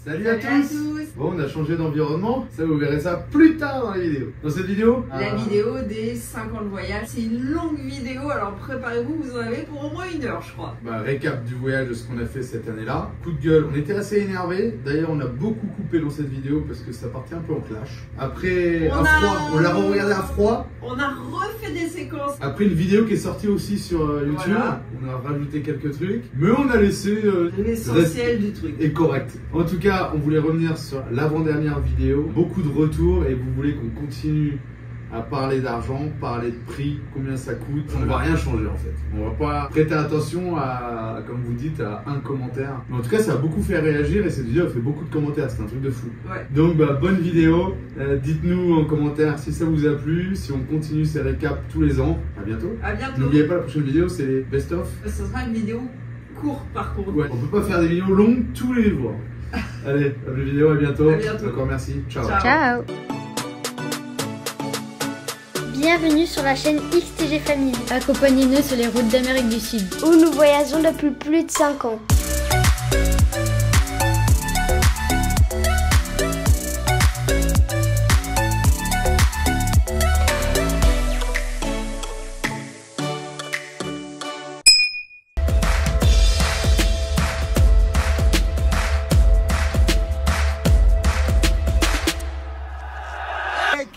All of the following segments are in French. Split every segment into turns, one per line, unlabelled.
Salut à tous. Bon, on a changé d'environnement, ça vous verrez ça plus tard dans la vidéo. Dans cette vidéo,
la vidéo des 50 voyages, c'est une longue vidéo, alors préparez-vous, vous en avez pour au moins 1 heure je crois.
Récap du voyage de ce qu'on a fait cette année-là. Coup de gueule, on était assez énervés, d'ailleurs on a beaucoup coupé dans cette vidéo parce que ça partait un peu en clash. Après on l'a regardé à froid.
On a refait des séquences.
Après une vidéo qui est sortie aussi sur YouTube, voilà. On a rajouté quelques trucs, mais on a laissé
l'essentiel du truc.
Et correct. En tout cas, on voulait revenir sur l'avant-dernière vidéo. Beaucoup de retours et vous voulez qu'on continue à parler d'argent, parler de prix, combien ça coûte. On ne va rien changer en fait. On va pas prêter attention à, comme vous dites, à un commentaire. Mais en tout cas, ça a beaucoup fait réagir et cette vidéo a fait beaucoup de commentaires. C'est un truc de fou.
Ouais.
Donc, bonne vidéo. Dites-nous en commentaire si ça vous a plu, si on continue ces récaps tous les ans. À bientôt.
À bientôt.
N'oubliez pas, la prochaine vidéo, c'est les best-of.
Ce sera une vidéo courte par contre.
Ouais, on peut pas faire des vidéos longues tous les jours. Allez, à la vidéo, à bientôt.
À bientôt.
Encore merci. Ciao.
Ciao. Bienvenue sur la chaîne XTG Family. Accompagnez-nous sur les routes d'Amérique du Sud, où nous voyageons depuis plus de 5 ans.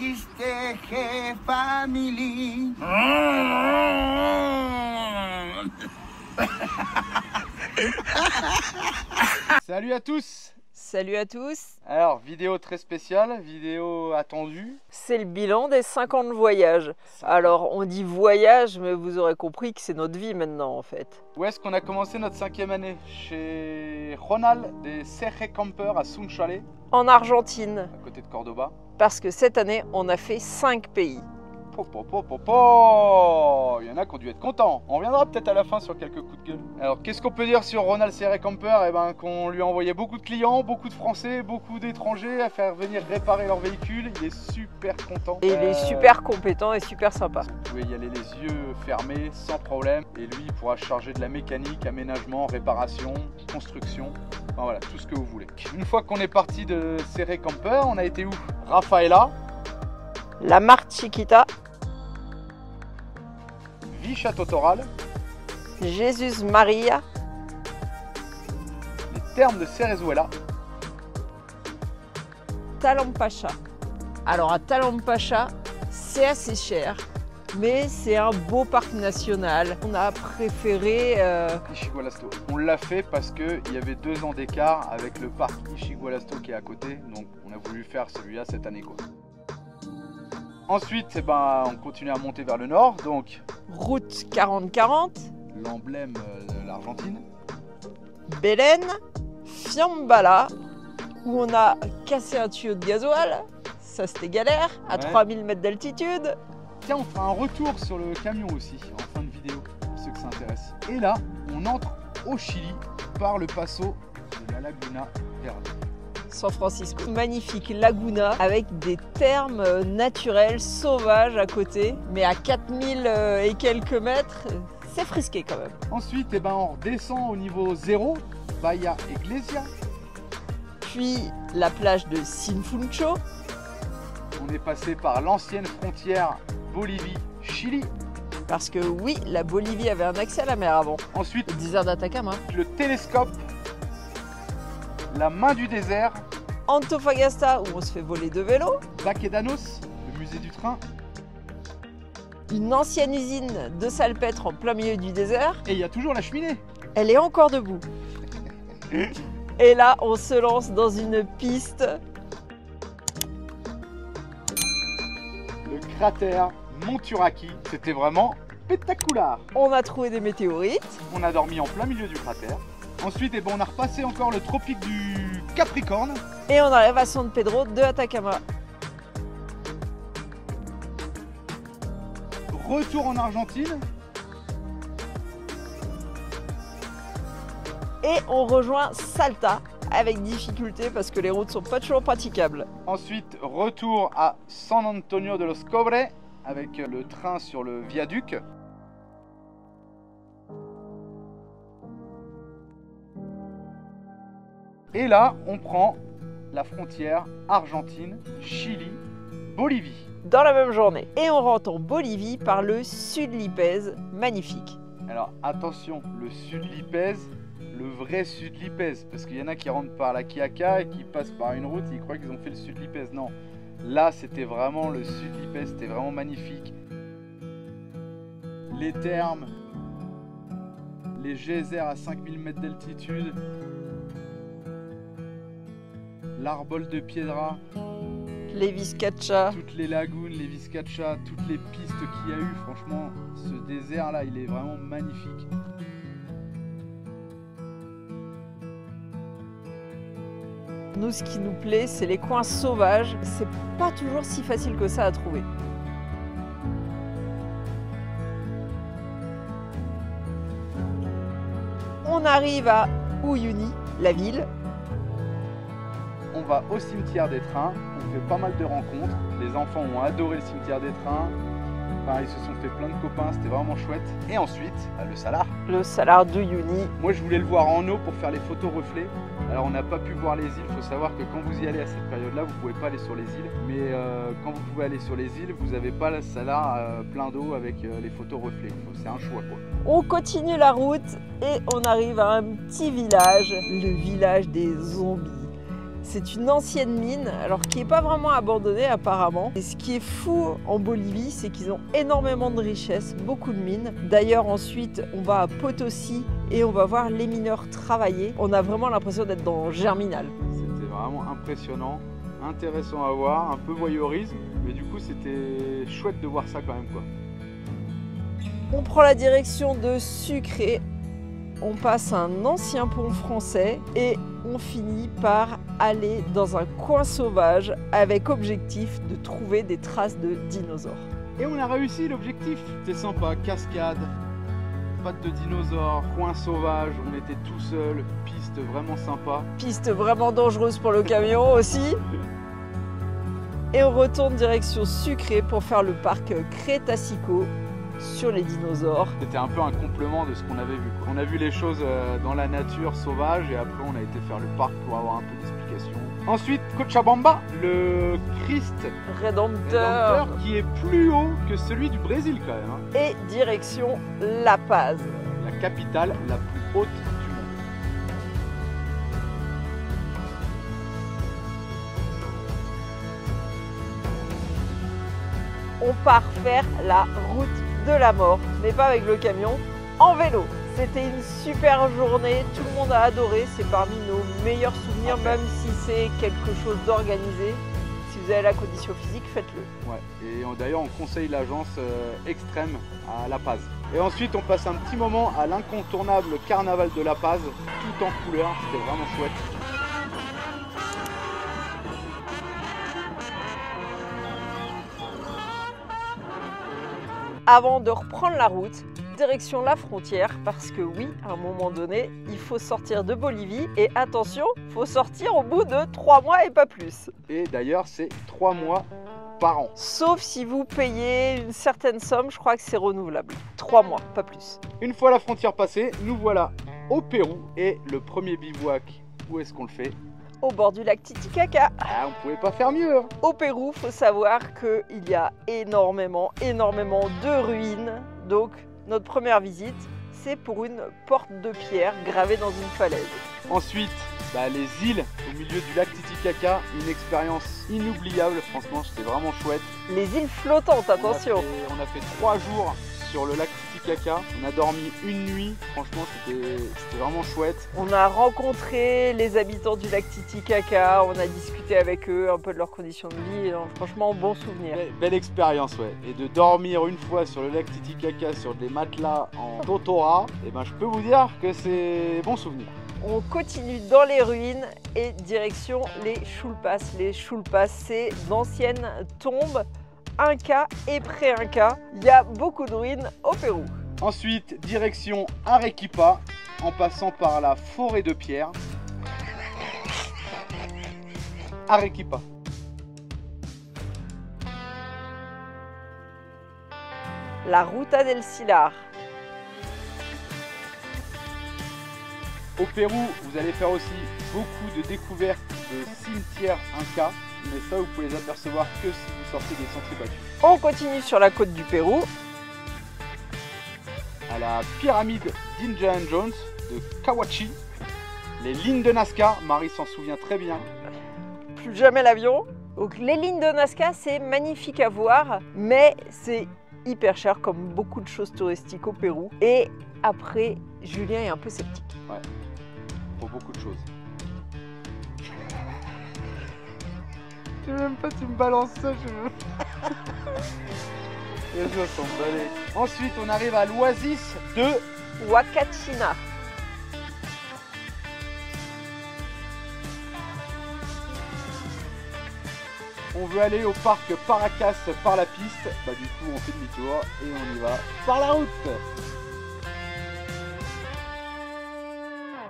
XTG Family.
Salut à tous.
Salut à tous.
Alors, vidéo très spéciale, vidéo attendue.
C'est le bilan des 50 voyages. Alors, on dit voyage, mais vous aurez compris que c'est notre vie maintenant en fait.
Où est-ce qu'on a commencé notre 5e année? Chez Ronald des Serre Camper à Sunchale,
En Argentine,
à côté de Cordoba.
parce que cette année, on a fait 5 pays.
Il y en a qui ont dû être contents. On reviendra peut-être à la fin sur quelques coups de gueule. Alors, qu'est-ce qu'on peut dire sur Ronald Serre Camper? Eh ben, qu'on lui a envoyé beaucoup de clients, beaucoup de Français, beaucoup d'étrangers à faire venir réparer leur véhicule. Il est super content.
Et il est super compétent et super sympa.
Vous pouvez y aller les yeux fermés, sans problème. Et lui, il pourra charger de la mécanique, aménagement, réparation, construction. Enfin voilà, tout ce que vous voulez. Une fois qu'on est parti de Serre Camper, on a été où? Rafaela,
La Marque Chiquita,
Château Toral,
Jésus Maria,
les thermes de Cerezuela,
Talampasha. Alors à Talampasha, c'est assez cher, mais c'est un beau parc national. On a préféré...
Ishigualasto. On l'a fait parce qu'il y avait 2 ans d'écart avec le parc Ishigualasto qui est à côté, donc on a voulu faire celui-là cette année quoi. Ensuite, on continue à monter vers le nord, donc
Route 4040,
l'emblème de l'Argentine,
Belén, Fiambala, où on a cassé un tuyau de gasoil. Ça c'était galère, à 3000 mètres d'altitude.
Tiens, on fera un retour sur le camion aussi, en fin de vidéo, pour ceux que ça intéresse. Et là, on entre au Chili par le passo de la Laguna Verde.
San Francisco. Magnifique laguna avec des thermes naturels sauvages à côté, mais à 4000 et quelques mètres, c'est frisqué quand même.
Ensuite, on redescend au niveau 0, Bahia Iglesia.
Puis la plage de Sinfuncho.
On est passé par l'ancienne frontière Bolivie-Chili.
Parce que oui, la Bolivie avait un accès à la mer avant.
Ensuite,
le désert d'Atacama.
Le télescope, la main du désert,
Antofagasta où on se fait voler de vélo,
Baquedanos, le musée du train,
une ancienne usine de salpêtre en plein milieu du désert.
Et il y a toujours la cheminée.
Elle est encore debout. Et là, on se lance dans une piste.
Le cratère Monturaki, c'était vraiment spectaculaire.
On a trouvé des météorites.
On a dormi en plein milieu du cratère. Ensuite, on a repassé encore le tropique du Capricorne.
Et on arrive à San Pedro de Atacama.
Retour en Argentine.
Et on rejoint Salta avec difficulté parce que les routes sont pas toujours praticables.
Ensuite, retour à San Antonio de los Cobres avec le train sur le viaduc. Et là, on prend la frontière Argentine, Chili, Bolivie.
Dans la même journée. Et on rentre en Bolivie par le Sud Lipez, magnifique.
Alors attention, le Sud Lipez, le vrai Sud Lipez, parce qu'il y en a qui rentrent par la Quiaca et qui passent par une route, ils croient qu'ils ont fait le Sud Lipez. Non, là c'était vraiment le Sud Lipez, c'était vraiment magnifique. Les thermes, les geysers à 5000 mètres d'altitude, l'arbol de Piedra,
Les Vizcachas.
toutes les lagunes, les Vizcachas, toutes les pistes qu'il y a eu, franchement, ce désert là, il est vraiment magnifique.
Nous, ce qui nous plaît, c'est les coins sauvages. C'est pas toujours si facile que ça à trouver. On arrive à Uyuni, la ville.
On va au cimetière des trains, on fait pas mal de rencontres. Les enfants ont adoré le cimetière des trains. Enfin, ils se sont fait plein de copains, c'était vraiment chouette. Et ensuite, le Salar.
Le Salar d'Uyuni.
Moi, je voulais le voir en eau pour faire les photos reflets. Alors, on n'a pas pu voir les îles. Il faut savoir que quand vous y allez à cette période-là, vous pouvez pas aller sur les îles. Mais quand vous pouvez aller sur les îles, vous n'avez pas le Salar plein d'eau avec les photos reflets. C'est un choix, quoi.
On continue la route et on arrive à un petit village, le village des zombies. C'est une ancienne mine, alors qui n'est pas vraiment abandonnée apparemment. Et ce qui est fou en Bolivie, c'est qu'ils ont énormément de richesses, beaucoup de mines. D'ailleurs ensuite, on va à Potosi et on va voir les mineurs travailler. On a vraiment l'impression d'être dans Germinal.
C'était vraiment impressionnant, intéressant à voir, un peu voyeurisme. Mais du coup, c'était chouette de voir ça quand même, quoi.
On prend la direction de Sucre. On passe un ancien pont français et on finit par aller dans un coin sauvage avec objectif de trouver des traces de dinosaures.
Et on a réussi l'objectif. C'était sympa, cascade, pattes de dinosaures, coin sauvage, on était tout seul, piste vraiment sympa.
Piste vraiment dangereuse pour le camion aussi. Et on retourne direction Sucre pour faire le parc Crétacico sur les dinosaures.
C'était un peu un complément de ce qu'on avait vu. On a vu les choses dans la nature sauvage et après on a été faire le parc pour avoir un peu d'explication. Ensuite, Cochabamba, le Christ
Rédempteur.
qui est plus haut que celui du Brésil quand même. Hein.
Et direction La Paz.
La capitale la plus haute du monde.
On part faire la route de la mort, mais pas avec le camion, en vélo. C'était une super journée, tout le monde a adoré, c'est parmi nos meilleurs souvenirs, même si c'est quelque chose d'organisé. Si vous avez la condition physique, faites-le.
Ouais, et d'ailleurs on conseille l'agence Extrême à La Paz. Et ensuite on passe un petit moment à l'incontournable carnaval de La Paz, tout en couleur, c'était vraiment chouette.
Avant de reprendre la route, direction la frontière, parce que oui, à un moment donné, il faut sortir de Bolivie, et attention, il faut sortir au bout de 3 mois et pas plus.
Et d'ailleurs c'est 3 mois par an.
Sauf si vous payez une certaine somme, je crois que c'est renouvelable. 3 mois, pas plus.
Une fois la frontière passée, nous voilà au Pérou, et le premier bivouac, où est-ce qu'on le fait?
Au bord du lac Titicaca.
Ah, on pouvait pas faire mieux.
Au Pérou, faut savoir qu'il y a énormément de ruines. Donc, notre première visite, c'est pour une porte de pierre gravée dans une falaise.
Ensuite, les îles au milieu du lac Titicaca, une expérience inoubliable. Franchement, c'était vraiment chouette.
Les îles flottantes, attention.
On a fait 3 jours sur le lac Titicaca. On a dormi une nuit. Franchement, c'était vraiment chouette.
On a rencontré les habitants du lac Titicaca. On a discuté avec eux un peu de leurs conditions de vie. Franchement, bon souvenir.
Belle expérience, ouais. Et de dormir une fois sur le lac Titicaca sur des matelas en totora, et je peux vous dire que c'est bon souvenir.
On continue dans les ruines et direction les Chulpas. Les Chulpas, c'est d'anciennes tombes Inca et pré-Inca. Il y a beaucoup de ruines au Pérou.
Ensuite, direction Arequipa, en passant par la forêt de pierre. Arequipa.
La Ruta del Silar.
Au Pérou, vous allez faire aussi beaucoup de découvertes de cimetières incas, mais ça vous pouvez les apercevoir que si vous sortez des sentiers battus.
On continue sur la côte du Pérou.
À la pyramide d'Indiana Jones de Kawachi, les lignes de Nazca, Marie s'en souvient très bien.
Plus jamais l'avion. Donc les lignes de Nazca, c'est magnifique à voir, mais c'est hyper cher comme beaucoup de choses touristiques au Pérou. Et après, Julien est un peu sceptique.
Ouais, pour beaucoup de choses. Tu veux même pas, tu me balances ça, je veux. Et je s'en balai. Ensuite, on arrive à l'oasis de
Huacachina.
On veut aller au parc Paracas par la piste. Bah du coup, on fait demi-tour et on y va par la route.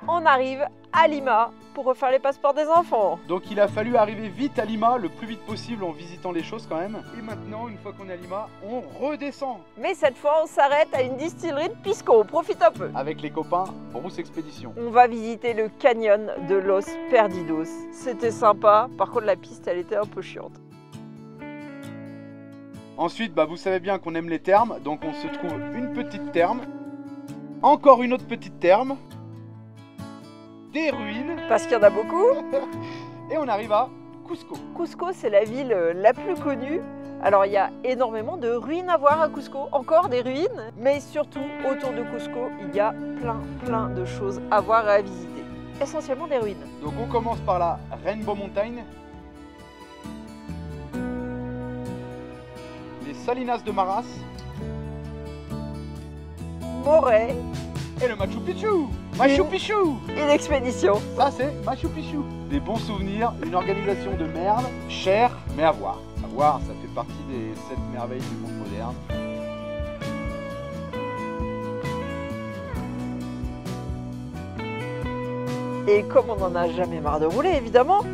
On arrive à Lima pour refaire les passeports des enfants.
Donc il a fallu arriver vite à Lima, le plus vite possible en visitant les choses quand même. Et maintenant, une fois qu'on est à Lima, on redescend.
Mais cette fois, on s'arrête à une distillerie de pisco. On profite un peu.
Avec les copains, Brousse Expédition.
On va visiter le canyon de Los Perdidos. C'était sympa. Par contre, la piste, elle était un peu chiante.
Ensuite, bah, vous savez bien qu'on aime les thermes. Donc on se trouve une petite therme. Encore une autre petite therme. Des ruines.
Parce qu'il y en a beaucoup.
Et on arrive à Cusco.
Cusco, c'est la ville la plus connue. Alors, il y a énormément de ruines à voir à Cusco. Encore des ruines. Mais surtout, autour de Cusco, il y a plein de choses à voir et à visiter. Essentiellement des ruines.
Donc on commence par la Rainbow Mountain. Les Salinas de Maras.
Moret.
Et le Machu Picchu. Machu Picchu.
Une expédition.
Ça c'est Machu Picchu. Des bons souvenirs, une organisation de merde, cher, mais à voir. À voir, ça fait partie des 7 merveilles du monde moderne.
Et comme on n'en a jamais marre de rouler, évidemment,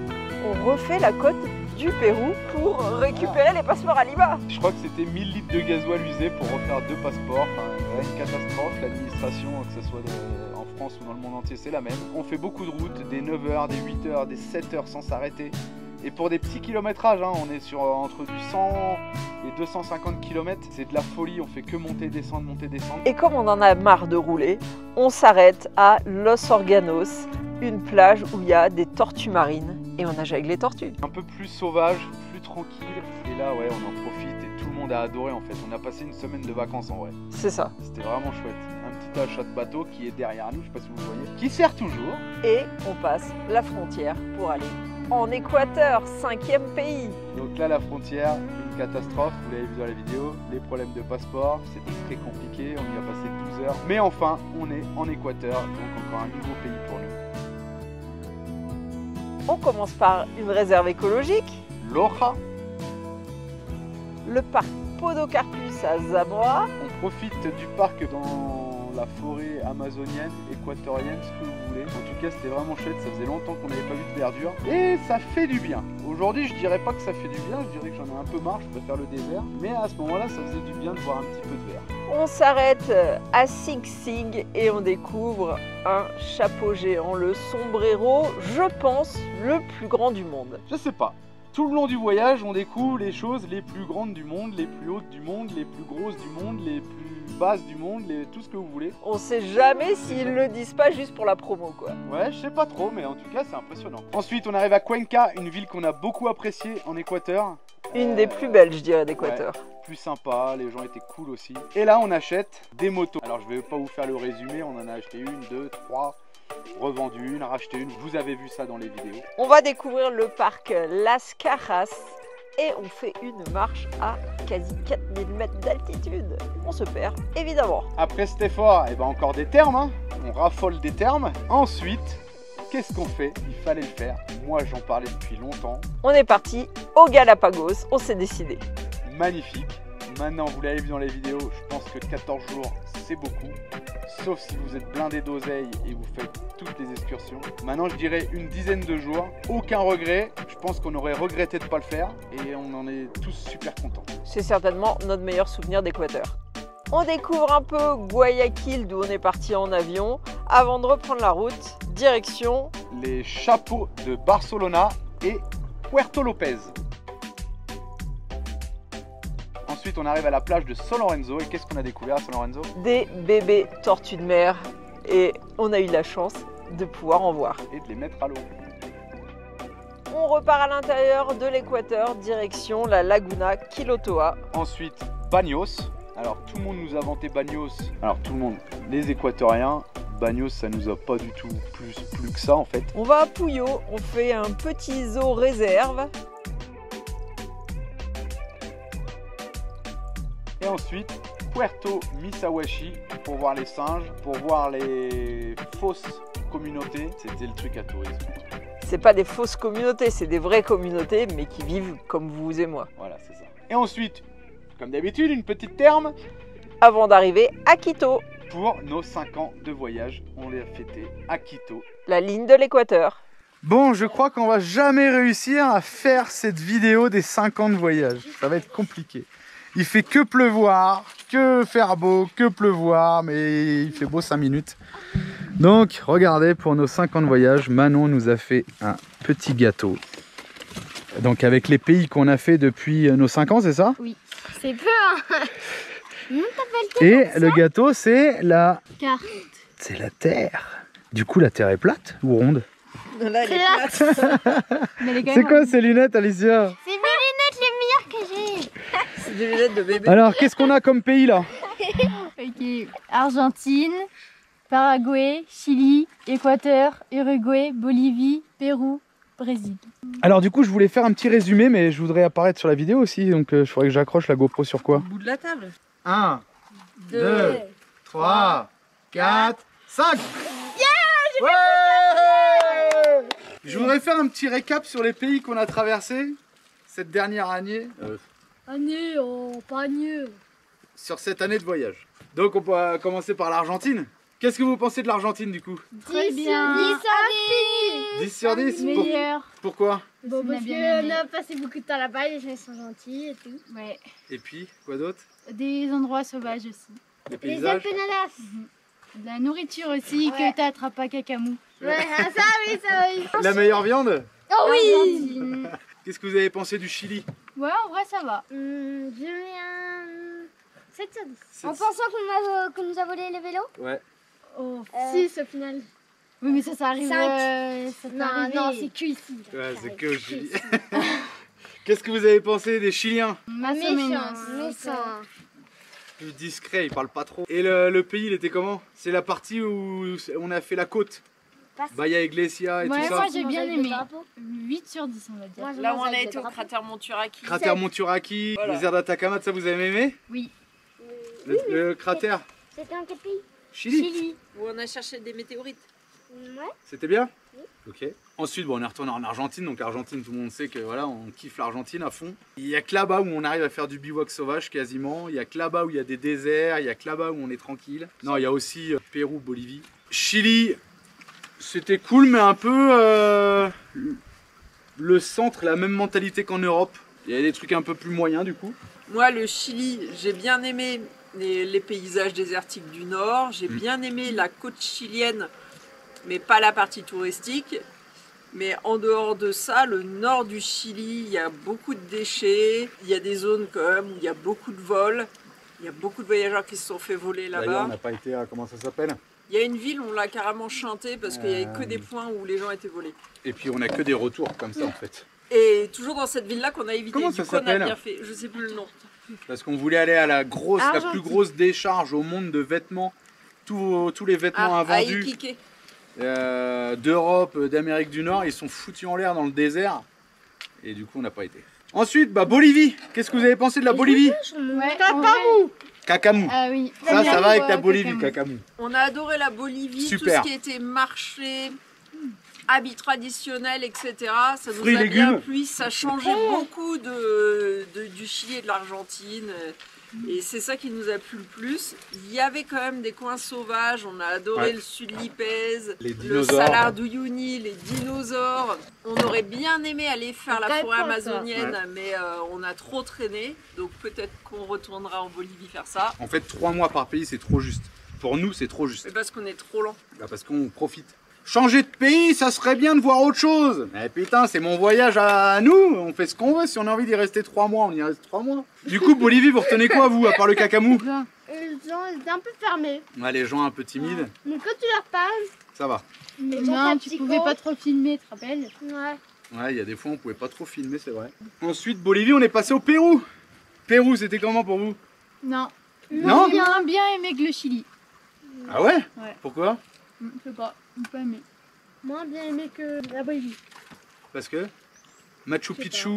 on refait la côte du Pérou pour récupérer les passeports à Lima.
Je crois que c'était 1000 litres de gasoil usé pour refaire 2 passeports. Enfin, une catastrophe. L'administration, que ce soit en France ou dans le monde entier, c'est la même. On fait beaucoup de routes, des 9h, des 8h, des 7h sans s'arrêter. Et pour des petits kilométrages, hein, on est sur entre du 100 et 250 km. C'est de la folie, on fait que monter, descendre, monter, descendre.
Et comme on en a marre de rouler, on s'arrête à Los Organos, une plage où il y a des tortues marines. Et on nage avec les tortues.
Un peu plus sauvage, plus tranquille. Et là, ouais, on en profite et tout le monde a adoré en fait. On a passé une semaine de vacances en vrai.
C'est ça.
C'était vraiment chouette. Un petit achat de bateau qui est derrière nous, je sais pas si vous voyez, qui sert toujours.
Et on passe la frontière pour aller en Équateur, 5e pays.
Donc là, la frontière, une catastrophe. Vous l'avez vu dans la vidéo, les problèmes de passeport, c'était très compliqué. On y a passé 12 heures. Mais enfin, on est en Équateur, donc encore un nouveau pays pour nous.
On commence par une réserve écologique,
Loja.
le parc Podocarpus à Zamora.
On profite du parc dans la forêt amazonienne, équatorienne, ce que vous voulez. En tout cas, c'était vraiment chouette, ça faisait longtemps qu'on n'avait pas vu de verdure. Et ça fait du bien. Aujourd'hui, je dirais pas que ça fait du bien, je dirais que j'en ai un peu marre, je préfère le désert. Mais à ce moment-là, ça faisait du bien de voir un petit peu de vert.
On s'arrête à Sing Sing et on découvre un chapeau géant, le sombrero, je pense, le plus grand du monde.
Je sais pas. Tout le long du voyage, on découvre les choses les plus grandes du monde, les plus hautes du monde, les plus grosses du monde, les plus basses du monde, tout ce que vous voulez.
On sait jamais s'ils le disent pas juste pour la promo, quoi.
Ouais, je sais pas trop, mais en tout cas, c'est impressionnant. Ensuite, on arrive à Cuenca, une ville qu'on a beaucoup appréciée en Équateur.
Une des plus belles, je dirais, d'Équateur.
Ouais, plus sympa, les gens étaient cool aussi. Et là, on achète des motos. Alors, je vais pas vous faire le résumé, on en a acheté 1, 2, 3, revendu une, racheté une. Vous avez vu ça dans les vidéos.
On va découvrir le parc Las Cajas et on fait une marche à quasi 4000 mètres d'altitude. On se perd, évidemment.
Après cet effort, et ben encore des thermes, hein. On raffole des thermes. Ensuite, qu'est-ce qu'on fait? Il fallait le faire. Moi, j'en parlais depuis longtemps.
On est parti au Galapagos, on s'est décidé.
Magnifique. Maintenant, vous l'avez vu dans les vidéos, je pense que 14 jours, c'est beaucoup. Sauf si vous êtes blindé d'oseille et vous faites toutes les excursions. Maintenant, je dirais une dizaine de jours. Aucun regret. Je pense qu'on aurait regretté de ne pas le faire. Et on en est tous super contents.
C'est certainement notre meilleur souvenir d'Équateur. On découvre un peu Guayaquil, d'où on est parti en avion, avant de reprendre la route, direction
les chapeaux de Barcelona et Puerto Lopez. Ensuite, on arrive à la plage de San Lorenzo. Et qu'est-ce qu'on a découvert à San Lorenzo?
des bébés tortues de mer. Et on a eu la chance de pouvoir en voir.
Et de les mettre à l'eau.
On repart à l'intérieur de l'équateur, direction la Laguna Quilotoa.
Ensuite, Baños. Alors, tout le monde nous a vanté Baños. Alors, tout le monde, les Équatoriens, Baños, ça nous a pas du tout plus que ça en fait.
On va à Puyo, on fait un petit zoo réserve.
Et ensuite, Puerto Misawashi pour voir les singes, pour voir les fausses communautés. C'était le truc à tourisme.
C'est pas des fausses communautés, c'est des vraies communautés, mais qui vivent comme vous et moi.
Voilà, c'est ça. Et ensuite, comme d'habitude, une petite terme
Avant d'arriver à Quito,
pour nos 5 ans de voyage. On les a fêtés à Quito.
la ligne de l'équateur.
Bon, je crois qu'on va jamais réussir à faire cette vidéo des 5 ans de voyage. Ça va être compliqué. Il fait que pleuvoir, que faire beau, que pleuvoir, mais il fait beau 5 minutes. Donc, regardez, pour nos 5 ans de voyage, Manon nous a fait un petit gâteau. Donc, avec les pays qu'on a fait depuis nos 5 ans, c'est ça?
Oui, c'est peu, hein.
Et le gâteau, c'est la...
Carte.
C'est la Terre. Du coup, la Terre est plate ou ronde?
Là, elle est
C'est
plate.
C'est quoi ces lunettes, Alicia?
C'est mes lunettes les meilleures que j'ai.
C'est des lunettes de bébé.
Alors, qu'est-ce qu'on a comme pays là?
Ok, Argentine, Paraguay, Chili, Équateur, Uruguay, Bolivie, Pérou, Brésil.
Alors du coup, je voulais faire un petit résumé, mais je voudrais apparaître sur la vidéo aussi, donc je faudrait que j'accroche la GoPro sur quoi?
Au bout de la table.
1, 2, 3, 4, 5. Ouais! Je voudrais faire un petit récap sur les pays qu'on a traversés cette dernière année,
Année, oh, pas année.
sur cette année de voyage. Donc on peut commencer par l'Argentine. Qu'est-ce que vous pensez de l'Argentine du coup?
Très bien.
10 sur 10?
Meilleur.
Pourquoi?
Bon,
On a
parce
bien aimé.
qu'on a passé beaucoup de temps là-bas, les gens sont gentils et tout.
Ouais.
Et puis, quoi d'autre?
Des endroits sauvages aussi.
Les
Les
paysages?
empanadas.
De la nourriture aussi
Ouais.
que t'attrapes à Cacamou.
Ouais, ça oui.
La meilleure viande?
Oh oui.
Argentine.
Qu'est-ce que vous avez pensé du Chili?
Ouais, en vrai ça va.
Je mets un 7 sur 10.
Sept-
En pensant qu'on nous a volé les vélos?
Ouais.
Oh.
6 au final.
Oui, mais ça arrive.
Cinq.
Ça t'est
Non,
arrivé.
non, c'est que ici.
Ouais, c'est que au Chili. Qu'est-ce que vous avez pensé des Chiliens?
Más o menos.
Méchant.
Plus discret, il parle pas trop. Et le pays, il était comment? C'est la partie où on a fait la côte. Bahia Iglesia et
Ouais,
tout
moi
ça.
j'ai bien
Mange avec
aimé.
des drapeaux.
8 sur 10 on va dire.
Moi, je
Là où
mange
on a
avec
été
des
au
drapeaux.
cratère Monturaki.
Cratère Monturaki,
Voilà.
désert d'Atacama, ça vous avez aimé?
Oui.
Le cratère
C'était en quel pays?
Chili.
Chili.
Où on a cherché des météorites.
Ouais.
C'était bien? Ok. Ensuite, bon, on est retourné en Argentine. Donc Argentine, tout le monde sait que voilà, on kiffe l'Argentine à fond. Il y a que là-bas où on arrive à faire du bivouac sauvage quasiment. Il y a que là-bas où il y a des déserts. Il y a que là-bas où on est tranquille. Non, il y a aussi Pérou, Bolivie. Chili, c'était cool, mais un peu le centre, la même mentalité qu'en Europe. Il y a des trucs un peu plus moyens du coup.
Moi, le Chili, j'ai bien aimé les paysages désertiques du nord. J'ai bien aimé la côte chilienne, mais pas la partie touristique. Mais en dehors de ça, le nord du Chili, il y a beaucoup de déchets. Il y a des zones quand même où il y a beaucoup de vols. Il y a beaucoup de voyageurs qui se sont fait voler
D'ailleurs,
là-bas.
on n'a pas été à comment ça s'appelle.
Il y a une ville, on l'a carrément chanté parce qu'il n'y avait que des points où les gens étaient volés.
Et puis on a que des retours comme ça en fait.
Et toujours dans cette ville-là qu'on a évité.
Comment
Du
ça
coup, on a
s'appelle
bien fait. Je sais plus le nom.
Parce qu'on voulait aller à la
Argentine.
plus grosse décharge au monde de vêtements. Tous les vêtements
À
invendus
Iquique.
d'Europe, d'Amérique du Nord, ils sont foutus en l'air dans le désert. Et du coup, on n'a pas été. Ensuite, Bolivie. Qu'est-ce que vous avez pensé de la Bolivie?
Ouais, en vrai-
Cacamou.
Ah oui.
Ça va avec la Bolivie,
Cacamou.
Cacamou.
On a adoré la Bolivie,
Super.
tout ce qui était marché, habits traditionnels, etc. Ça nous
Fruits,
a
légumes.
bien plu, ça changeait beaucoup du Chili et de l'Argentine. Et c'est ça qui nous a plu le plus. Il y avait quand même des coins sauvages, on a adoré
Ouais.
le sud Lipez,
Les
le
dinosaures.
Salar d'Uyuni, les dinosaures. On aurait bien aimé aller faire la
Très
forêt
proche, ça.
amazonienne, mais on a trop traîné. Donc peut-être qu'on retournera en Bolivie faire ça.
En fait, 3 mois par pays, c'est trop juste. Pour nous, c'est trop juste.
Mais parce qu'on est trop lent.
Bah, parce qu'on profite. Changer de pays, ça serait bien de voir autre chose. Mais putain, c'est mon voyage à nous. On fait ce qu'on veut. Si on a envie d'y rester 3 mois, on y reste 3 mois. Du coup, Bolivie, vous retenez quoi, vous, à part le cacamou?
Ils étaient un peu fermés.
Ouais, les gens un peu timides,
Mais quand tu leur parles,
ça va.
mais
Non, tu pouvais pas trop filmer, tu te rappelles?
Ouais.
Ouais, il y a des fois, on pouvait pas trop filmer, c'est vrai. Ensuite, Bolivie, on est passé au Pérou. Pérou, c'était comment pour vous?
Non.
Non?
J'ai moins bien aimé que le Chili.
Ah ouais?
Ouais.
Pourquoi?
Je sais pas, j'ai pas aimé.
Moins bien aimé que la Bolivie.
Parce que Machu
Je sais
Picchu,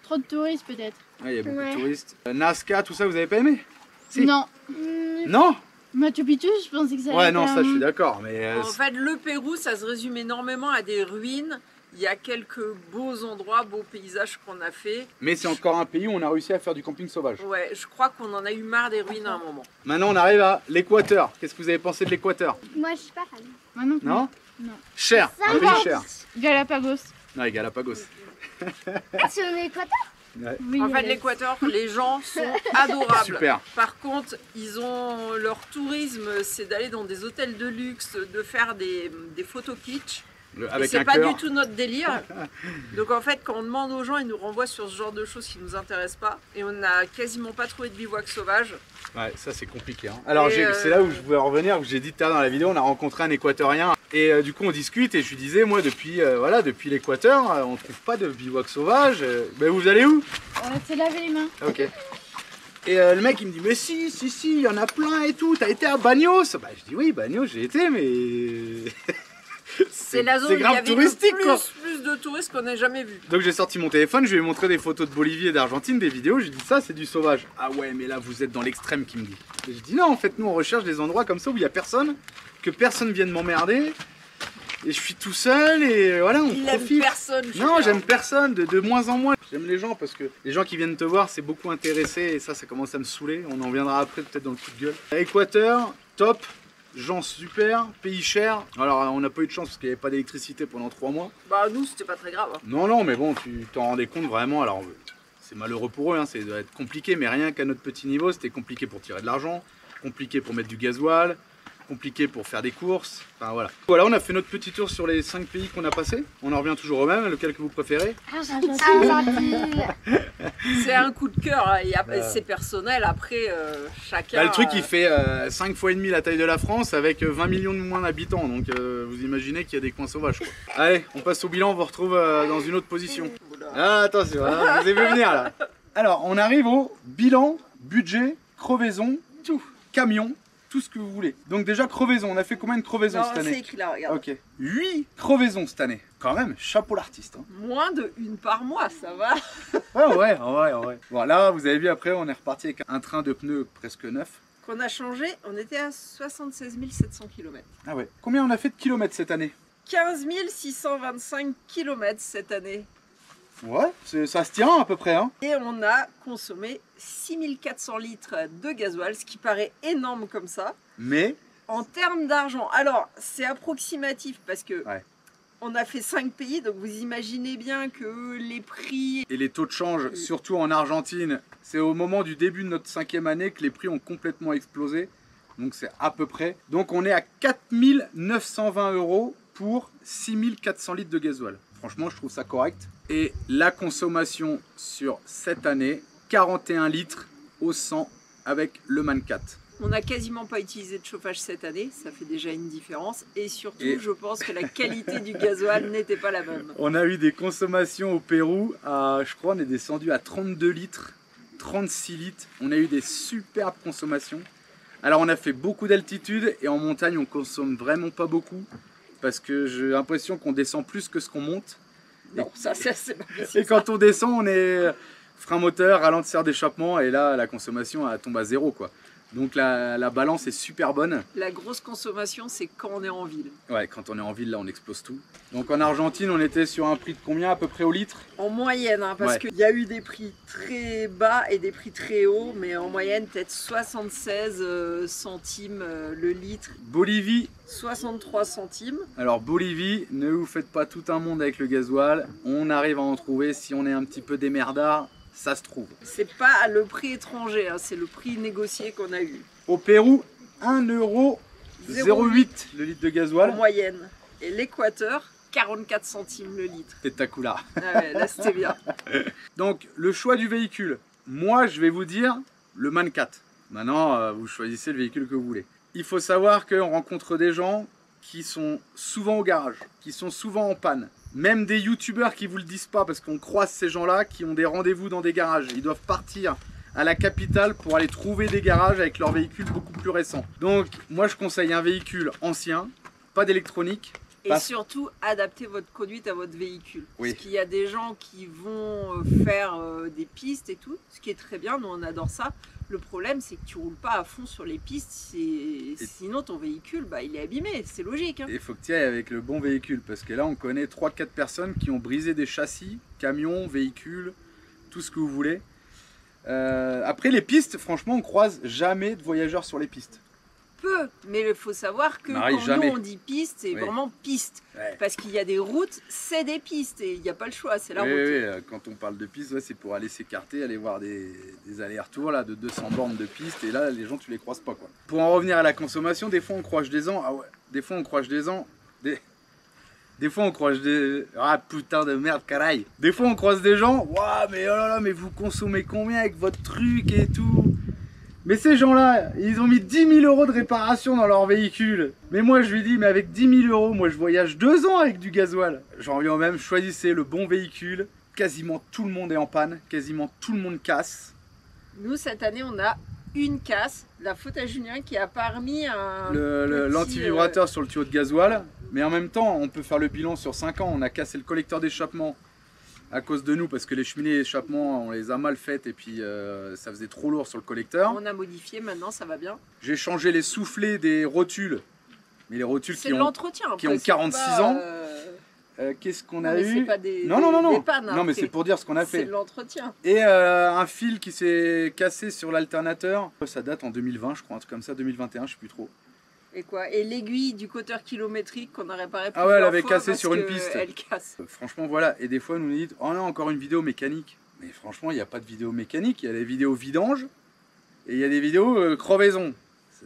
Trop de touristes peut-être.
ouais, il y a beaucoup
Ouais.
de touristes. Nazca, tout ça, vous avez pas aimé? Si.
Non.
Non?
Machu Picchu, je pensais que ça allait
Ouais,
être
non, ça, je suis d'accord. Mais
En fait, le Pérou, ça se résume énormément à des ruines. Il y a quelques beaux endroits, beaux paysages qu'on a fait.
mais c'est encore un pays où on a réussi à faire du camping sauvage.
Ouais, je crois qu'on en a eu marre des ruines à un moment.
Maintenant, on arrive à l'Équateur. Qu'est-ce que vous avez pensé de l'Équateur?
Moi, je suis pas fan.
Moi non plus.
Non?
Non.
Cher, un pays cher.
Galapagos.
Ouais, Galapagos.
Ah, c'est en Équateur?
Ouais.
Oui,
En fait,
Alex.
l'Équateur, les gens sont adorables.
Super.
Par contre, ils ont leur tourisme, c'est d'aller dans des hôtels de luxe, de faire des photos kitsch. Et
Avec
c'est
un
pas
cœur.
du tout notre délire. Donc en fait, quand on demande aux gens, ils nous renvoient sur ce genre de choses qui nous intéressent pas. Et on n'a quasiment pas trouvé de bivouac sauvage.
Ouais, ça c'est compliqué. Hein. Alors
Et
c'est là où je voulais en revenir, où j'ai dit tout à l'heure dans la vidéo, on a rencontré un Équatorien. Et du coup on discute et je lui disais, moi depuis l'Équateur, on trouve pas de bivouac sauvage. Ben vous allez où?
C'est laver les mains.
Ok. Et le mec il me dit, mais si, il y en a plein et tout, t'as été à Bagnos? Bah je dis oui, Bagnos j'ai été, mais...
C'est la zone où il y
grave
avait
touristique
le
quoi.
plus de touristes qu'on ait jamais vu.
Donc j'ai sorti mon téléphone, je lui ai montré des photos de Bolivie et d'Argentine, des vidéos, j'ai dit ça c'est du sauvage. Ah ouais mais là vous êtes dans l'extrême qui me dit. Et je dis non en fait nous on recherche des endroits comme ça où il n'y a personne, que personne vienne m'emmerder. Et je suis tout seul et voilà on
Il aime
profite.
personne.
Non j'aime personne, de moins en moins. J'aime les gens parce que les gens qui viennent te voir c'est beaucoup intéressé et ça commence à me saouler. On en viendra après peut-être dans le coup de gueule. Équateur, top. Gens super, pays cher. Alors on n'a pas eu de chance parce qu'il n'y avait pas d'électricité pendant 3 mois.
Bah nous c'était pas très grave. Hein.
Non mais bon tu t'en rendais compte vraiment. Alors c'est malheureux pour eux, hein, ça doit être compliqué, mais rien qu'à notre petit niveau c'était compliqué pour tirer de l'argent, compliqué pour mettre du gasoil, compliqué pour faire des courses. Enfin voilà. Voilà on a fait notre petit tour sur les 5 pays qu'on a passés. On en revient toujours au même, lequel que vous préférez?
Argentine.
C'est un coup de cœur, hein. C'est personnel, après chacun...
Bah, le truc il fait 5 fois et demi la taille de la France avec 20 millions de moins d'habitants, donc vous imaginez qu'il y a des coins sauvages quoi. Allez, on passe au bilan, on vous retrouve dans une autre position. Ah, attention, hein, vous avez vu venir là. Alors, on arrive au bilan, budget, crevaison, tout, camion, tout ce que vous voulez. Donc déjà, crevaison, on a fait combien de crevaisons
Non,
cette
c'est
année?
écrit là, regarde.
Ok, 8 crevaisons cette année. Quand même, chapeau l'artiste. Hein.
Moins de une par mois, ça va.
Ouais. Bon, là, vous avez vu, après, on est reparti avec un train de pneus presque neuf.
Qu'on a changé, on était à 76 700 km.
Ah ouais. Combien on a fait de kilomètres cette année?
15 625 km cette année.
Ouais, ça se tient à peu près. Hein.
Et on a consommé 6400 litres de gasoil, ce qui paraît énorme comme ça.
Mais
En termes d'argent, alors c'est approximatif parce que
Ouais.
on a fait 5 pays, donc vous imaginez bien que les prix...
et les taux de change, surtout en Argentine, c'est au moment du début de notre 5e année que les prix ont complètement explosé. Donc c'est à peu près. Donc on est à 4 920 € pour 6400 litres de gasoil. Franchement, je trouve ça correct. Et la consommation sur cette année, 41 litres au 100 avec le Man 4.
On n'a quasiment pas utilisé de chauffage cette année, ça fait déjà une différence. Et surtout,
Et-
je pense que la qualité du gasoil n'était pas la même.
On a eu des consommations au Pérou à, je crois, on est descendu à 32 litres, 36 litres. On a eu des superbes consommations. Alors on a fait beaucoup d'altitude et en montagne on consomme vraiment pas beaucoup parce que j'ai l'impression qu'on descend plus que ce qu'on monte.
Non, ça c'est pas possible.
Et quand on descend, on est frein moteur, ralentisseur d'échappement et là la consommation elle tombe à zéro quoi. Donc la balance est super bonne.
La grosse consommation, c'est quand on est en ville.
Ouais, quand on est en ville là on explose tout. Donc en Argentine on était sur un prix de combien à peu près au litre?
En moyenne, hein, parce
Ouais.
qu'il y a eu des prix très bas et des prix très hauts, mais en moyenne peut-être 76 centimes le litre,
Bolivie.
63 centimes.
Alors Bolivie, ne vous faites pas tout un monde avec le gasoil. On arrive à en trouver si on est un petit peu démerdard, ça se trouve.
C'est pas le prix étranger, hein, c'est le prix négocié qu'on a eu.
Au Pérou, 1,08 € le litre de gasoil.
En moyenne. Et l'Équateur, 44 centimes le litre.
Spectaculaire.
Ah ouais, là c'était bien.
Donc le choix du véhicule. Moi je vais vous dire le Man 4. Maintenant vous choisissez le véhicule que vous voulez. Il faut savoir qu'on rencontre des gens qui sont souvent au garage, qui sont souvent en panne. Même des youtubeurs qui vous le disent pas parce qu'on croise ces gens-là qui ont des rendez-vous dans des garages. Ils doivent partir à la capitale pour aller trouver des garages avec leurs véhicules beaucoup plus récents. Donc moi je conseille un véhicule ancien, pas d'électronique.
Et surtout, adaptez votre conduite à votre véhicule.
Oui.
Parce qu'il y a des gens qui vont faire des pistes et tout, ce qui est très bien, nous on adore ça. Le problème, c'est que tu roules pas à fond sur les pistes, sinon ton véhicule, bah, il est abîmé, c'est logique. Hein.
Il faut que tu ailles avec le bon véhicule, parce que là on connaît 3-4 personnes qui ont brisé des châssis, camions, véhicules, tout ce que vous voulez. Après les pistes, franchement on croise jamais de voyageurs sur les pistes.
Peu, mais il faut savoir que
Marie,
quand
jamais.
nous on dit piste, c'est
Oui.
vraiment piste.
Ouais.
Parce qu'il y a des routes, c'est des pistes et il n'y a pas le choix, c'est la
Oui,
route.
oui, quand on parle de piste, ouais, c'est pour aller s'écarter, aller voir des allers-retours là, de 200 bornes de piste, et là les gens tu les croises pas quoi. Pour en revenir à la consommation, des fois on croise des ans, ah ouais, des fois on croise des ans, des fois on croise des... Ah putain de merde, caraï. Des fois on croise des gens, waouh mais oh là là, mais vous consommez combien avec votre truc et tout. Mais ces gens-là, ils ont mis 10 000 € de réparation dans leur véhicule. Mais moi, je lui dis, mais avec 10 000 €, moi, je voyage 2 ans avec du gasoil. J'en reviens au même, choisissez le bon véhicule. Quasiment tout le monde est en panne, quasiment tout le monde casse.
Nous, cette année, on a une casse, la faute à Julien qui a pas remis un
L'antivibrateur sur le tuyau de gasoil. Mais en même temps, on peut faire le bilan sur 5 ans. On a cassé le collecteur d'échappement à cause de nous, parce que les cheminées d'échappement, on les a mal faites et puis ça faisait trop lourd sur le collecteur.
On a modifié, maintenant ça va bien.
J'ai changé les soufflets des rotules. Mais les rotules
C'est
qui ont,
l'entretien,
qui ont 46 ans. Qu'est-ce qu'on a eu?
Pas des,
non, non, non, non.
des pannes, hein,
non, mais c'est pour dire ce qu'on a
c'est
fait.
de l'entretien.
Et un fil qui s'est cassé sur l'alternateur. Ça date en 2020, je crois, un truc comme ça, 2021, je sais plus trop.
Et quoi? Et l'aiguille du cutter kilométrique qu'on a réparé
Ah ouais, elle avait
fois
cassé
parce
sur une
que
piste.
Elle casse.
Franchement, voilà. Et des fois, nous dites, oh non, encore une vidéo mécanique. Mais franchement, il n'y a pas de vidéo mécanique. Il y a des vidéos vidange et il y a des vidéos crevaison.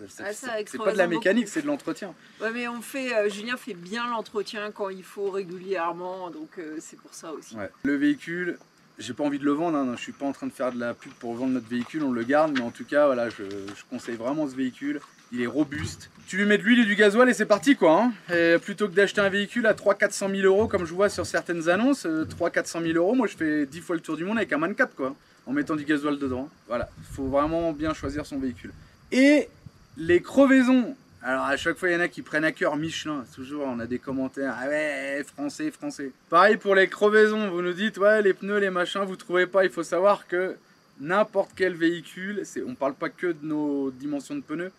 C'est pas de la mécanique, c'est de l'entretien.
Ouais, mais on fait, Julien fait bien l'entretien quand il faut régulièrement, donc c'est pour ça aussi.
Ouais. Le véhicule, j'ai pas envie de le vendre, hein. Je suis pas en train de faire de la pub pour vendre notre véhicule, on le garde, mais en tout cas, voilà, je conseille vraiment ce véhicule. Il est robuste. Tu lui mets de l'huile et du gasoil et c'est parti quoi. Hein. Et plutôt que d'acheter un véhicule à 300 000 € comme je vois sur certaines annonces, 300 000 €, moi je fais 10 fois le tour du monde avec un Man 4 quoi, en mettant du gasoil dedans. Voilà, il faut vraiment bien choisir son véhicule. Et les crevaisons. Alors à chaque fois il y en a qui prennent à cœur Michelin, toujours on a des commentaires, ah ouais, français, français. Pareil pour les crevaisons, vous nous dites, ouais, les pneus, les machins, vous trouvez pas, il faut savoir que n'importe quel véhicule, on parle pas que de nos dimensions de pneus,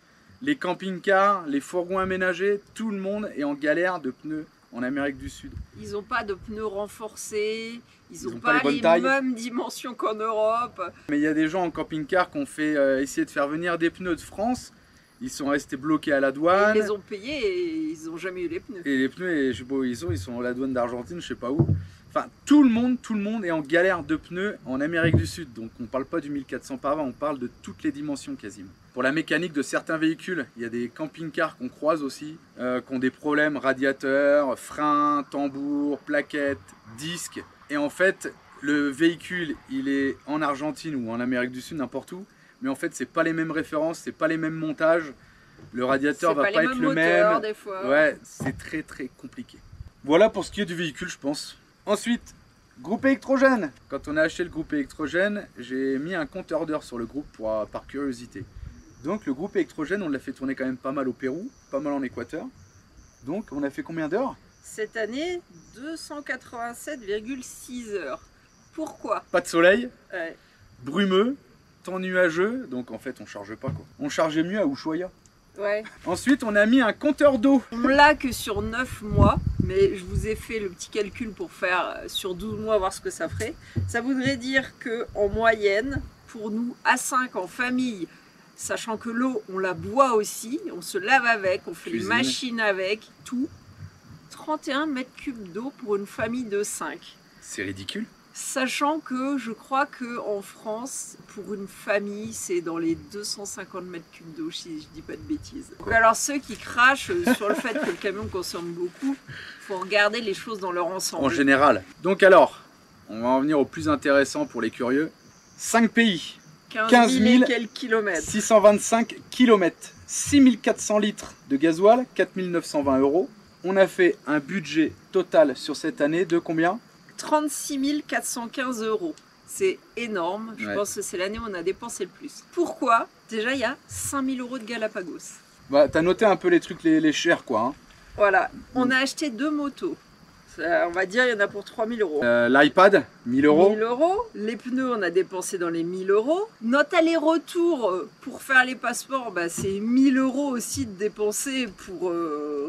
les camping-cars, les fourgons aménagés, tout le monde est en galère de pneus en Amérique du Sud.
Ils n'ont pas de pneus renforcés, ils
ont
n'ont
pas
pas
les
les
bonnes tailles.
mêmes dimensions qu'en Europe.
Mais il y a des gens en camping-car qui ont fait essayer de faire venir des pneus de France, ils sont restés bloqués à la douane.
Ils les ont payés et ils n'ont jamais eu les pneus.
Et les pneus, je sais pas où ils sont à la douane d'Argentine, je sais pas où. Enfin, tout le monde est en galère de pneus en Amérique du Sud. Donc on parle pas du 1400 par 20, on parle de toutes les dimensions quasiment. Pour la mécanique de certains véhicules, il y a des camping-cars qu'on croise aussi, qui ont des problèmes radiateurs, freins, tambours, plaquettes, disques. Et en fait, le véhicule, il est en Argentine ou en Amérique du Sud, n'importe où. Mais en fait, c'est pas les mêmes références, c'est pas les mêmes montages. Le radiateur va pas être le même.
Des fois.
Ouais, c'est très très compliqué. Voilà pour ce qui est du véhicule, je pense. Ensuite, groupe électrogène. Quand on a acheté le groupe électrogène, j'ai mis un compteur d'heures sur le groupe par curiosité. Donc le groupe électrogène, on l'a fait tourner quand même pas mal au Pérou, pas mal en Équateur. Donc on a fait combien d'heures?
Cette année, 287,6 heures. Pourquoi?
Pas de soleil,
Ouais.
brumeux, temps nuageux, donc en fait on charge pas quoi. On chargeait mieux à Ushuaia.
Ouais.
Ensuite on a mis un compteur d'eau.
On l'a que sur 9 mois, mais je vous ai fait le petit calcul pour faire sur 12 mois, voir ce que ça ferait. Ça voudrait dire qu'en moyenne, pour nous, à 5 en famille, sachant que l'eau, on la boit aussi, on se lave avec, on fait une
Cuisine.
machine avec, tout, 31 mètres cubes d'eau pour une famille de 5.
C'est ridicule.
Sachant que je crois qu'en France, pour une famille, c'est dans les 250 mètres cubes d'eau, si je dis pas de bêtises. Donc alors ceux qui crachent sur le fait que le camion consomme beaucoup, faut regarder les choses dans leur ensemble.
En général. Donc alors, on va en venir au plus intéressant pour les curieux. 5 pays,
15 000 et quelques kilomètres.
625 km, 6400 litres de gasoil, 4 920 €. On a fait un budget total sur cette année de combien?
36 415 €. C'est énorme. Je pense que c'est l'année où on a dépensé le plus. Pourquoi? Déjà, il y a 5 000 € de Galapagos.
Bah, t'as noté un peu les trucs les chers, quoi. Hein.
Voilà. On a acheté 2 motos. On va dire, il y en a pour 3 000 €.
L'iPad, 1000 €.
1000 €. Les pneus, on a dépensé dans les 1000 €. Notre aller-retour pour faire les passeports, bah, c'est 1000 € aussi de dépenser pour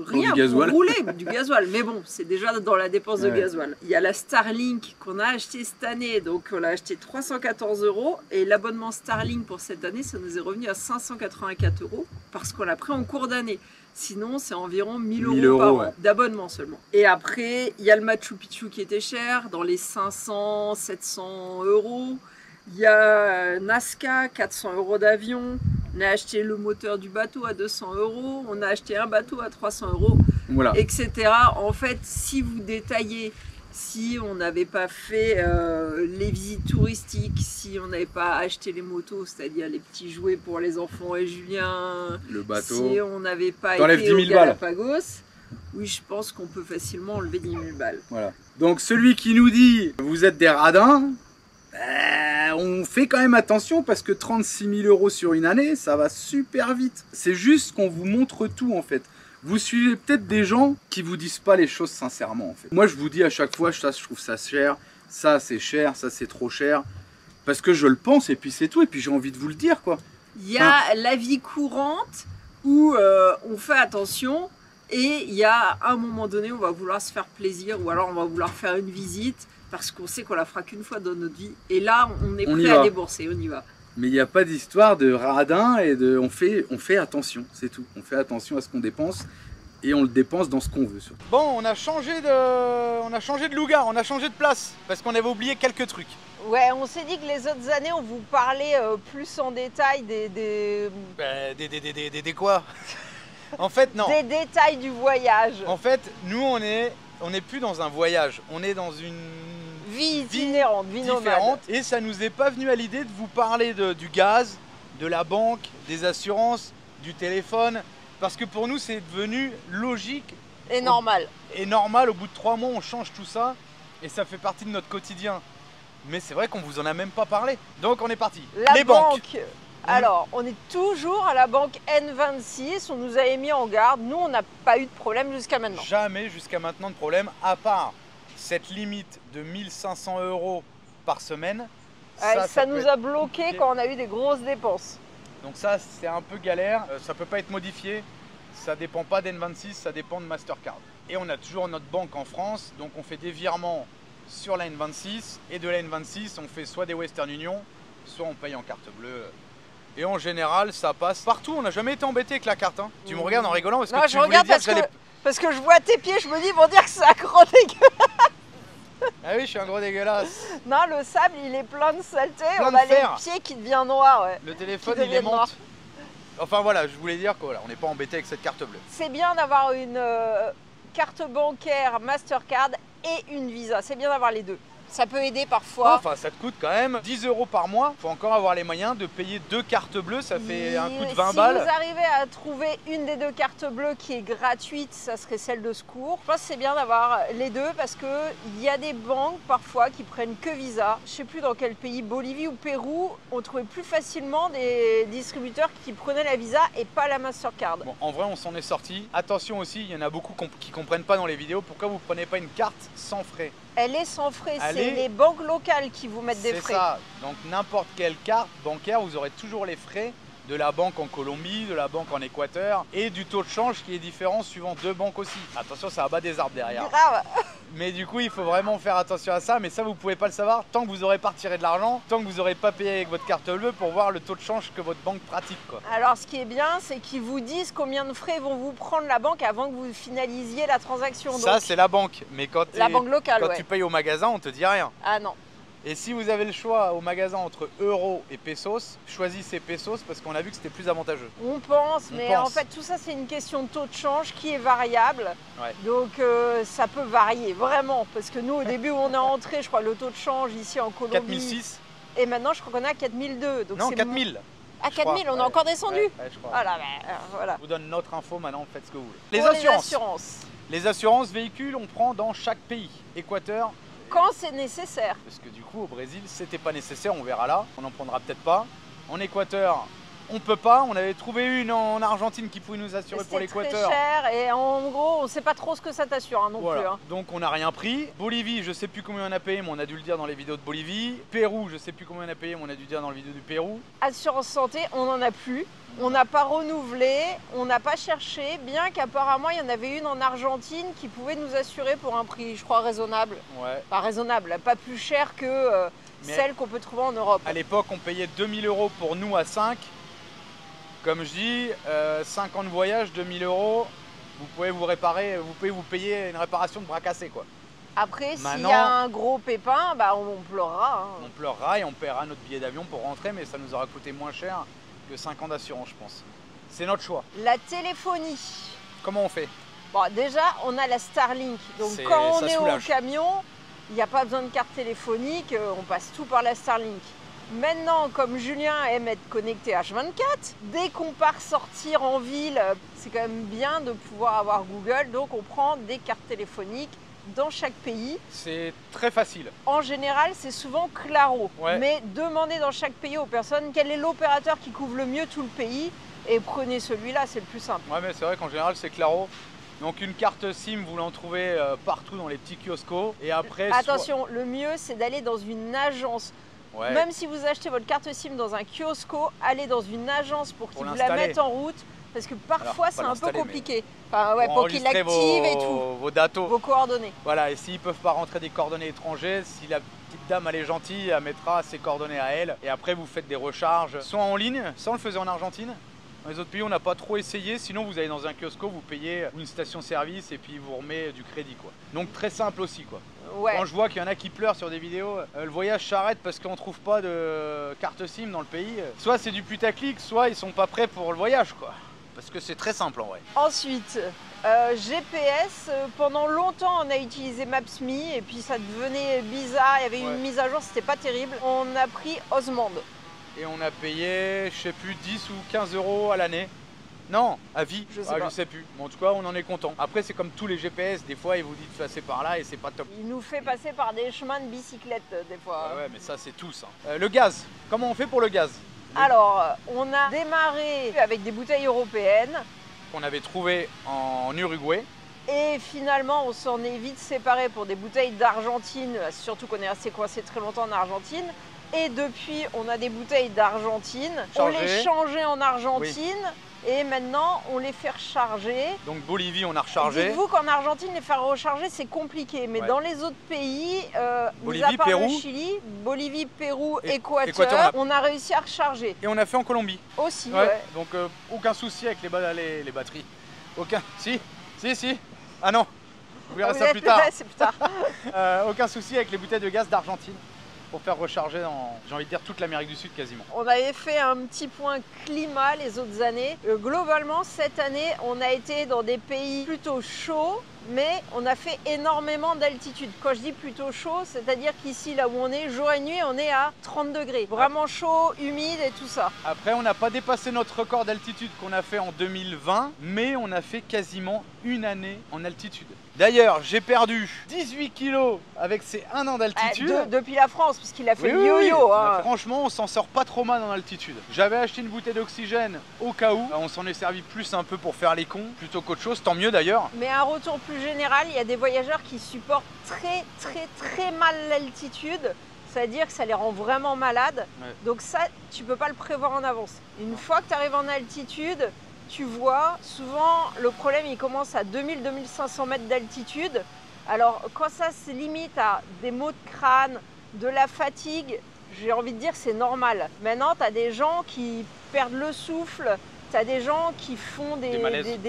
rien, pour rouler, du gasoil. Mais bon, c'est déjà dans la dépense de gasoil. Il y a la Starlink qu'on a acheté cette année, donc on l'a acheté 314 €. Et l'abonnement Starlink pour cette année, ça nous est revenu à 584 € parce qu'on l'a pris en cours d'année. Sinon, c'est environ 1000 € par an d'abonnement seulement. Et après, il y a le Machu Picchu qui était cher, dans les 500, 700 €. Il y a Nazca, 400 € d'avion. On a acheté le moteur du bateau à 200 €. On a acheté un bateau à 300 €,
voilà.
Etc. En fait, si vous détaillez, si on n'avait pas fait les visites touristiques, si on n'avait pas acheté les motos, c'est-à-dire les petits jouets pour les enfants et Julien,
le bateau,
si on n'avait pas été au Galapagos, oui, je pense qu'on peut facilement enlever 10 000 balles.
Voilà. Donc celui qui nous dit vous êtes des radins, on fait quand même attention parce que 36 000 € sur une année, ça va super vite. C'est juste qu'on vous montre tout en fait. Vous suivez peut-être des gens qui vous disent pas les choses sincèrement en fait. Moi je vous dis à chaque fois, ça, je trouve ça cher, ça c'est cher, ça c'est trop cher. Parce que je le pense et puis c'est tout, et puis j'ai envie de vous le dire quoi.
Il y a la vie courante où on fait attention et il y a un moment donné on va vouloir se faire plaisir ou alors on va vouloir faire une visite parce qu'on sait qu'on la fera qu'une fois dans notre vie. Et là on est prêt à débourser, on y va.
Mais il n'y a pas d'histoire de radin et de... On fait attention, c'est tout. On fait attention à ce qu'on dépense et on le dépense dans ce qu'on veut. Surtout.
Bon, on a changé de lugar, on a changé de place parce qu'on avait oublié quelques trucs.
Ouais, on s'est dit que les autres années, on vous parlait plus en détail des
quoi? En fait, non.
Des détails du voyage.
En fait, nous, on est plus dans un voyage, on est dans une...
vie itinérante, vie
différente, et ça nous est pas venu à l'idée de vous parler du gaz, de la banque, des assurances, du téléphone, parce que pour nous c'est devenu logique
et normal.
Et normal, au bout de 3 mois on change tout ça et ça fait partie de notre quotidien. Mais c'est vrai qu'on vous en a même pas parlé. Donc on est parti.
Les banques. Alors, on est toujours à la banque N26, on nous avait mis en garde, nous on n'a pas eu de problème jusqu'à maintenant.
Jamais jusqu'à maintenant de problème, à part cette limite de 1500 € par semaine.
Ça nous a bloqué quand on a eu des grosses dépenses.
Donc ça c'est un peu galère, ça peut pas être modifié, ça dépend pas d'N26, ça dépend de Mastercard. Et on a toujours notre banque en France, donc on fait des virements sur la N26 et de la N26 on fait soit des Western Union, soit on paye en carte bleue. Et en général ça passe partout, on n'a jamais été embêté avec la carte. Hein. Tu me regardes en rigolant parce que tu voulais dire que
parce que je vois tes pieds, je me dis, ils vont dire que c'est un gros dégueulasse.
Ah oui, je suis un gros dégueulasse.
Non, le sable, il est plein de saleté. On a les pieds qui deviennent noirs. Ouais.
Le téléphone, il est monte. Enfin voilà, je voulais dire qu'on n'est pas embêté avec cette carte bleue.
C'est bien d'avoir une carte bancaire Mastercard et une Visa. C'est bien d'avoir les deux. Ça peut aider parfois.
Enfin, ça te coûte quand même 10 € par mois. Il faut encore avoir les moyens de payer 2 cartes bleues. Ça fait un coût de 20 balles.
Si vous arrivez à trouver une des 2 cartes bleues qui est gratuite, ça serait celle de secours. Je pense que c'est bien d'avoir les deux parce qu'il y a des banques parfois qui prennent que Visa. Je ne sais plus dans quel pays, Bolivie ou Pérou, on trouvait plus facilement des distributeurs qui prenaient la Visa et pas la Mastercard.
Bon, en vrai, on s'en est sorti. Attention aussi, il y en a beaucoup qui ne comprennent pas dans les vidéos pourquoi vous ne prenez pas une carte sans frais.
Elle est sans frais, c'est les banques locales qui vous mettent des frais.
C'est ça, donc n'importe quelle carte bancaire, vous aurez toujours les frais de la banque en Colombie, de la banque en Équateur et du taux de change qui est différent suivant 2 banques aussi. Attention, ça abat des arbres derrière.
Grave.
Mais du coup, il faut vraiment faire attention à ça, mais ça vous pouvez pas le savoir tant que vous n'aurez pas retiré de l'argent, tant que vous n'aurez pas payé avec votre carte bleue pour voir le taux de change que votre banque pratique, quoi.
Alors ce qui est bien, c'est qu'ils vous disent combien de frais vont vous prendre la banque avant que vous finalisiez la transaction.
Ça, c'est la banque, mais quand,
la banque locale,
quand tu payes au magasin, on te dit rien.
Ah non.
Et si vous avez le choix au magasin entre euros et pesos, choisissez pesos parce qu'on a vu que c'était plus avantageux.
On pense,
On
mais
pense.
en fait tout ça c'est une question de taux de change qui est variable.
Ouais.
Donc ça peut varier vraiment. Parce que nous au début où on est entré, je crois le taux de change ici en Colombie.
4006.
Et maintenant je crois qu'on est à 4002. Donc
Non,
c'est
4000.
À
je crois.
4000, on est
Ouais.
encore descendu.
Ouais, je crois.
Voilà, voilà.
Je vous donne notre info maintenant, faites ce que vous voulez.
Pour les assurances.
Les assurances véhicules, on prend dans chaque pays. Équateur,
Quand c'est nécessaire.
parce que du coup au Brésil, c'était pas nécessaire, on verra là. On n'en prendra peut-être pas. En Équateur, on peut pas. On avait trouvé une en Argentine qui pouvait nous assurer pour
C'était très
l'Équateur.
cher et en gros on sait pas trop ce que ça t'assure non
Voilà.
plus. Hein.
Donc on n'a rien pris. Bolivie, je sais plus combien on a payé, mais on a dû le dire dans les vidéos de Bolivie. Pérou, je sais plus combien on a payé, mais on a dû le dire dans la vidéo du Pérou.
Assurance santé, on n'en a plus. On n'a pas renouvelé, on n'a pas cherché, bien qu'apparemment il y en avait une en Argentine qui pouvait nous assurer pour un prix, je crois, raisonnable.
Ouais.
Pas raisonnable, pas plus cher que
Mais-
celle qu'on peut trouver en Europe.
À l'époque, on payait 2000 € pour nous à 5. Comme je dis, 5 ans de voyage, 2000 €. Vous pouvez vous réparer, vous pouvez vous payer une réparation de bras cassés, quoi.
Après, s'il y
Maintenant-
a un gros pépin, bah on pleurera. Hein.
On pleurera et on paiera notre billet d'avion pour rentrer, mais ça nous aura coûté moins cher que 5 ans d'assurance, je pense. C'est notre choix.
La téléphonie.
Comment on fait?
Bon, déjà, on a la Starlink. Donc
C'est-
quand
ça
on est
soulage.
au camion, il n'y a pas besoin de carte téléphonique, on passe tout par la Starlink. Maintenant, comme Julien aime être connecté H24, dès qu'on part sortir en ville, c'est quand même bien de pouvoir avoir Google. Donc on prend des cartes téléphoniques dans chaque pays.
C'est très facile.
En général, c'est souvent Claro.
Ouais.
Mais demandez dans chaque pays aux personnes quel est l'opérateur qui couvre le mieux tout le pays et prenez celui-là, c'est le plus simple.
Ouais, mais c'est vrai qu'en général, c'est Claro. Donc une carte SIM, vous l'en trouvez partout dans les petits kioscos. Et après,
Attention, le mieux c'est d'aller dans une agence.
Ouais.
Même si vous achetez votre carte SIM dans un kiosco, allez dans une agence pour qu'ils vous la
l'installer.
mettent en route. Parce que parfois
Alors,
c'est
pas
un peu
l'installer,
compliqué. Enfin, ouais, pour qu'ils
enregistrer
l'activent et tout.
vos datos.
Vos coordonnées.
Voilà, et s'ils peuvent pas rentrer des coordonnées étrangères, si la petite dame elle est gentille, elle mettra ses coordonnées à elle. Et après vous faites des recharges, soit en ligne, ça on le faisait en Argentine. Dans les autres pays on n'a pas trop essayé, sinon vous allez dans un kiosco, vous payez une station-service et puis vous remet du crédit, quoi. Donc très simple aussi, quoi.
Ouais.
Quand je vois qu'il y en a qui pleurent sur des vidéos, le voyage s'arrête parce qu'on trouve pas de carte SIM dans le pays. Soit c'est du putaclic, soit ils sont pas prêts pour le voyage, quoi. Parce que c'est très simple en vrai.
Ensuite, GPS, pendant longtemps on a utilisé Maps.me et puis ça devenait bizarre, il y avait
Ouais.
une mise à jour, c'était pas terrible. On a pris Osmond.
Et on a payé, je sais plus, 10 ou 15 € à l'année. Non, à vie.
Je sais pas.
Je sais plus. Mais en tout cas, on en est content. Après, c'est comme tous les GPS, des fois, ils vous disent de passer par là et c'est pas top.
Il nous fait passer par des chemins de bicyclette des fois.
Ouais, mais ça, c'est tout ça. Le gaz. Comment on fait pour le gaz?
Alors, on a démarré avec des bouteilles européennes
Qu'on avait trouvé en Uruguay.
et finalement on s'en est vite séparé pour des bouteilles d'Argentine, surtout qu'on est resté coincé très longtemps en Argentine. Et depuis, on a des bouteilles d'Argentine, on les
Chargées.
changeait en Argentine et maintenant on les fait recharger.
Donc Bolivie, on a rechargé.
Dites-vous qu'en Argentine, les faire recharger, c'est compliqué. Mais
Ouais.
dans les autres pays, mis
Bolivie,
à part
Pérou.
le Chili, Bolivie, Pérou,
Et-
Équateur,
Équateur,
on a réussi à recharger.
Et on a fait en Colombie.
Aussi,
Ouais.
ouais.
Donc aucun souci avec les batteries. Aucun. Si. Ah non. Vous verrez
Ah,
ça
vous
plus
êtes-
tard.
ouais, c'est plus tard.
Aucun souci avec les bouteilles de gaz d'Argentine pour faire recharger dans, j'ai envie de dire, toute l'Amérique du Sud quasiment.
On avait fait un petit point climat les autres années. Globalement, cette année, on a été dans des pays plutôt chauds, mais on a fait énormément d'altitude. Quand je dis plutôt chaud, c'est-à-dire qu'ici, là où on est, jour et nuit, on est à 30 degrés. Vraiment chaud, humide et tout ça.
Après, on n'a pas dépassé notre record d'altitude qu'on a fait en 2020, mais on a fait quasiment une année en altitude. D'ailleurs, j'ai perdu 18 kilos avec ces 1 an d'altitude.
Depuis la France, parce qu'il a fait
Oui,
le
oui, oui.
yo-yo. hein.
Franchement, on s'en sort pas trop mal en altitude. J'avais acheté une bouteille d'oxygène au cas où. On s'en est servi plus un peu pour faire les cons, plutôt qu'autre chose. Tant mieux d'ailleurs.
Mais un retour plus général, il y a des voyageurs qui supportent très mal l'altitude. C'est-à-dire que ça les rend vraiment malades.
Ouais.
Donc ça, tu peux pas le prévoir en avance. Une fois que tu arrives en altitude, tu vois, souvent le problème il commence à 2000-2500 mètres d'altitude. Alors quand ça se limite à des maux de crâne, de la fatigue, j'ai envie de dire c'est normal. Maintenant, tu as des gens qui perdent le souffle, tu as des gens qui font des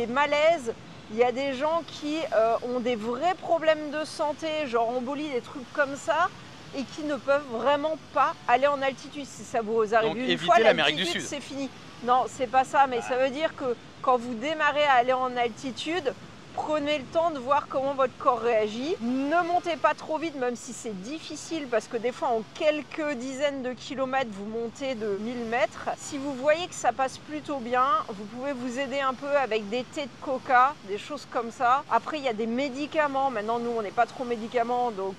malaises. Il y a des gens qui ont des vrais problèmes de santé, genre embolie, des trucs comme ça. et qui ne peuvent vraiment pas aller en altitude. Si ça vous arrive
Donc,
une
évitez
fois,
l'Amérique du
l'altitude
Sud.
c'est fini. Non, c'est pas ça, mais ça veut dire que quand vous démarrez à aller en altitude, prenez le temps de voir comment votre corps réagit. Ne montez pas trop vite, même si c'est difficile, parce que des fois, en quelques dizaines de kilomètres, vous montez de 1000 mètres. Si vous voyez que ça passe plutôt bien, vous pouvez vous aider un peu avec des thés de coca, des choses comme ça. Après, il y a des médicaments. Maintenant, nous, on n'est pas trop médicaments, donc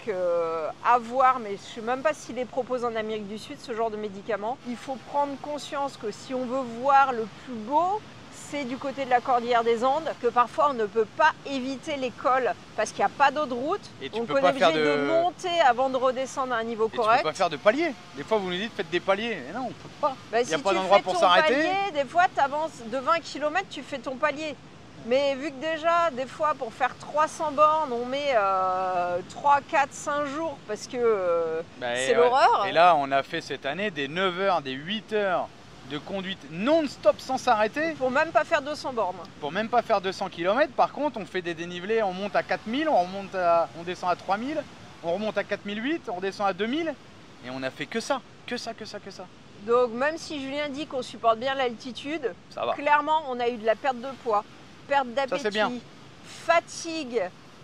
à voir, mais je ne sais même pas s'ils les proposent en Amérique du Sud, ce genre de médicaments. Il faut prendre conscience que si on veut voir le plus beau, c'est du côté de la Cordillère des Andes, que parfois on ne peut pas éviter les cols parce qu'il n'y a pas d'autre route.
Et tu
donc
peux
on est
pas
obligé
faire
de monter avant de redescendre à un niveau
Et
correct.
tu peux pas faire de palier. Des fois, vous nous dites faites des paliers. Mais non, on peut pas.
Bah,
Il n'y a
si
pas
tu
d'endroit
fais
pour
ton
s'arrêter.
palier, des fois tu avances de 20 km, tu fais ton palier. Mais vu que déjà, des fois, pour faire 300 bornes, on met 3, 4, 5 jours parce que c'est l'horreur.
Et là, on a fait cette année des 9 heures, des 8 heures de conduite non-stop sans s'arrêter.
Pour même pas faire 200 bornes.
Pour même pas faire 200 km. Par contre, on fait des dénivelés, on monte à 4000, on descend à 3000, on remonte à 4008, on descend à 2000. Et on a fait que ça, que ça, que ça, que ça.
Donc même si Julien dit qu'on supporte bien l'altitude,
Ça va.
clairement on a eu de la perte de poids, perte
Ça, c'est bien.
d'appétit, fatigue,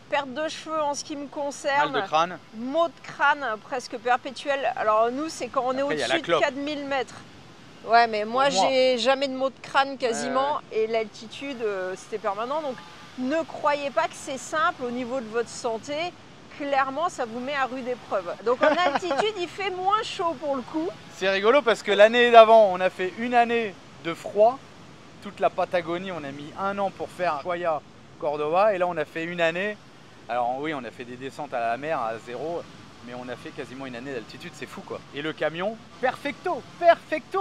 perte de cheveux en ce qui me
Mal
concerne,
de crâne.
maux de crâne presque perpétuel. Alors nous c'est quand on est
Après, il y a la
au-dessus de
clope.
4000 mètres. Ouais mais moi
Pour moi.
j'ai jamais de maux de crâne quasiment
Ouais.
et l'altitude c'était permanent. Donc ne croyez pas que c'est simple au niveau de votre santé. Clairement ça vous met à rude épreuve. Donc en altitude il fait moins chaud pour le coup.
C'est rigolo parce que l'année d'avant, on a fait une année de froid. Toute la Patagonie, on a mis 1 an pour faire Ushuaia, Cordova. Et là, on a fait une année. Alors oui, on a fait des descentes à la mer à 0. Mais on a fait quasiment une année d'altitude, c'est fou quoi. Et le camion, perfecto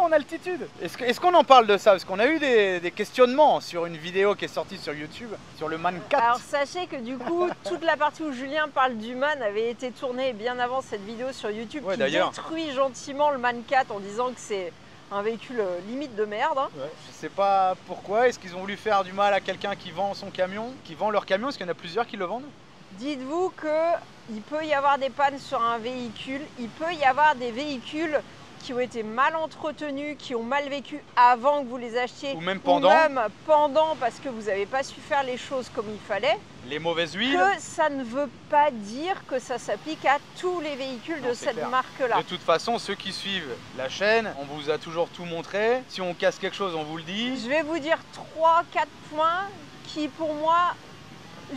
en altitude. Est-ce qu'on en parle de ça? Parce qu'on a eu des questionnements sur une vidéo qui est sortie sur YouTube, sur le Man 4.
Alors sachez que du coup, toute la partie où Julien parle du Man avait été tournée bien avant cette vidéo sur YouTube
Ouais,
qui
d'ailleurs.
détruit gentiment le Man 4 en disant que c'est un véhicule limite de merde. Hein.
Ouais. Je sais pas pourquoi, est-ce qu'ils ont voulu faire du mal à quelqu'un qui vend son camion, qui vend leur camion, est-ce qu'il y en a plusieurs qui le vendent?
Dites-vous qu'il peut y avoir des pannes sur un véhicule, il peut y avoir des véhicules qui ont été mal entretenus, qui ont mal vécu avant que vous les achetiez.
Ou même pendant.
Ou même pendant parce que vous n'avez pas su faire les choses comme il fallait.
Les mauvaises huiles.
Que ça ne veut pas dire que ça s'applique à tous les véhicules
Non,
de
c'est
cette
clair.
marque-là.
De toute façon, ceux qui suivent la chaîne, on vous a toujours tout montré. Si on casse quelque chose, on vous le dit.
Je vais vous dire 3-4 points qui pour moi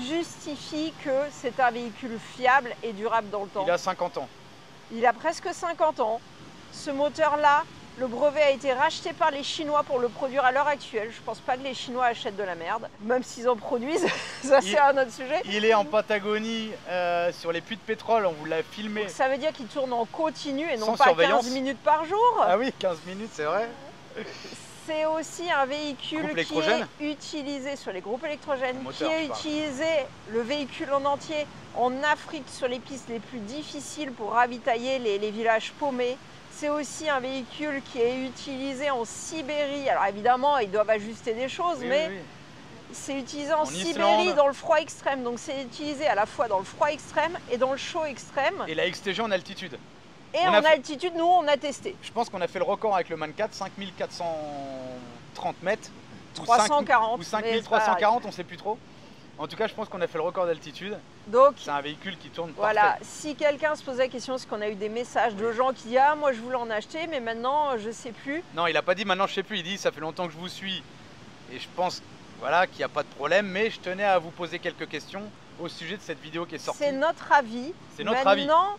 justifient que c'est un véhicule fiable et durable dans le temps.
Il a 50 ans.
Il a presque 50 ans. Ce moteur-là, le brevet a été racheté par les Chinois pour le produire à l'heure actuelle. Je pense pas que les Chinois achètent de la merde, même s'ils en produisent, ça c'est un autre sujet.
Il est en Patagonie, sur les puits de pétrole, on vous l'a filmé.
Ça veut dire qu'il tourne en continu et non
Sans
pas
surveillance.
15 minutes par jour.
Ah oui, 15 minutes, c'est vrai.
C'est aussi un véhicule
Groupe
qui
électrogène.
est utilisé sur les groupes électrogènes,
Le moteur,
qui est
je parle.
utilisé, le véhicule en entier, en Afrique sur les pistes les plus difficiles pour ravitailler les villages paumés. C'est aussi un véhicule qui est utilisé en Sibérie. Alors évidemment, ils doivent ajuster des choses,
Oui,
mais
oui, oui.
c'est utilisé en Sibérie
Islande.
dans le froid extrême. Donc c'est utilisé à la fois dans le froid extrême et dans le chaud extrême.
Et la XTG en altitude.
Et
on
en
a fait-
altitude, nous, on a testé.
Je pense qu'on a fait le record avec le Man 4, 5430 mètres. Ou
340,
Ou
mais c'est pas
5340, on sait plus trop. En tout cas, je pense qu'on a fait le record d'altitude.
Donc
C'est un véhicule qui tourne
voilà,
parfait.
si quelqu'un se pose la question, parce qu'on a eu des messages de gens qui disent « Ah, moi je voulais en acheter, mais maintenant je sais plus
Non, il a pas dit maintenant je sais plus, il dit ça fait longtemps que je vous suis. Et je pense voilà, qu'il n'y a pas de problème, mais je tenais à vous poser quelques questions au sujet de cette vidéo qui est ». sortie.
C'est notre avis.
C'est notre avis.
Maintenant,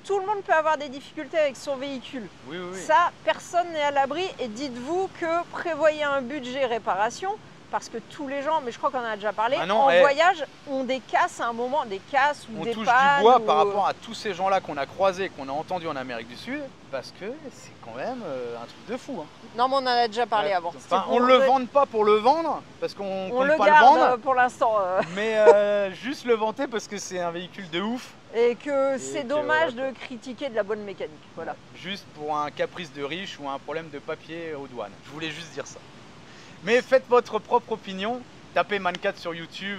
tout le monde peut avoir des difficultés avec son véhicule.
Oui, oui, oui.
Ça, personne n'est à l'abri. Et dites-vous que prévoyez un budget réparation. Parce que tous les gens, mais je crois qu'on en a déjà parlé,
Ah non,
en
eh.
voyage, ont des casses à un moment, des casses ou
On
des
touche
pannes.
du bois
ou-
par rapport à tous ces gens-là qu'on a croisés, qu'on a entendus en Amérique du Sud, parce que c'est quand même un truc de fou. Hein.
Non, mais on en a déjà parlé
Ouais.
avant.
Enfin,
C'était
on
pour-
le vend pas pour le vendre, parce qu'on
On
compte
le
pas
garde
le vendre,
pour l'instant.
mais juste le vanter parce que c'est un véhicule de ouf,
Et que
Et
c'est
que
dommage
voilà.
de critiquer de la bonne mécanique. Voilà.
juste pour un caprice de riche ou un problème de papier aux douanes. Je voulais juste dire ça. Mais faites votre propre opinion, tapez Man 4 sur YouTube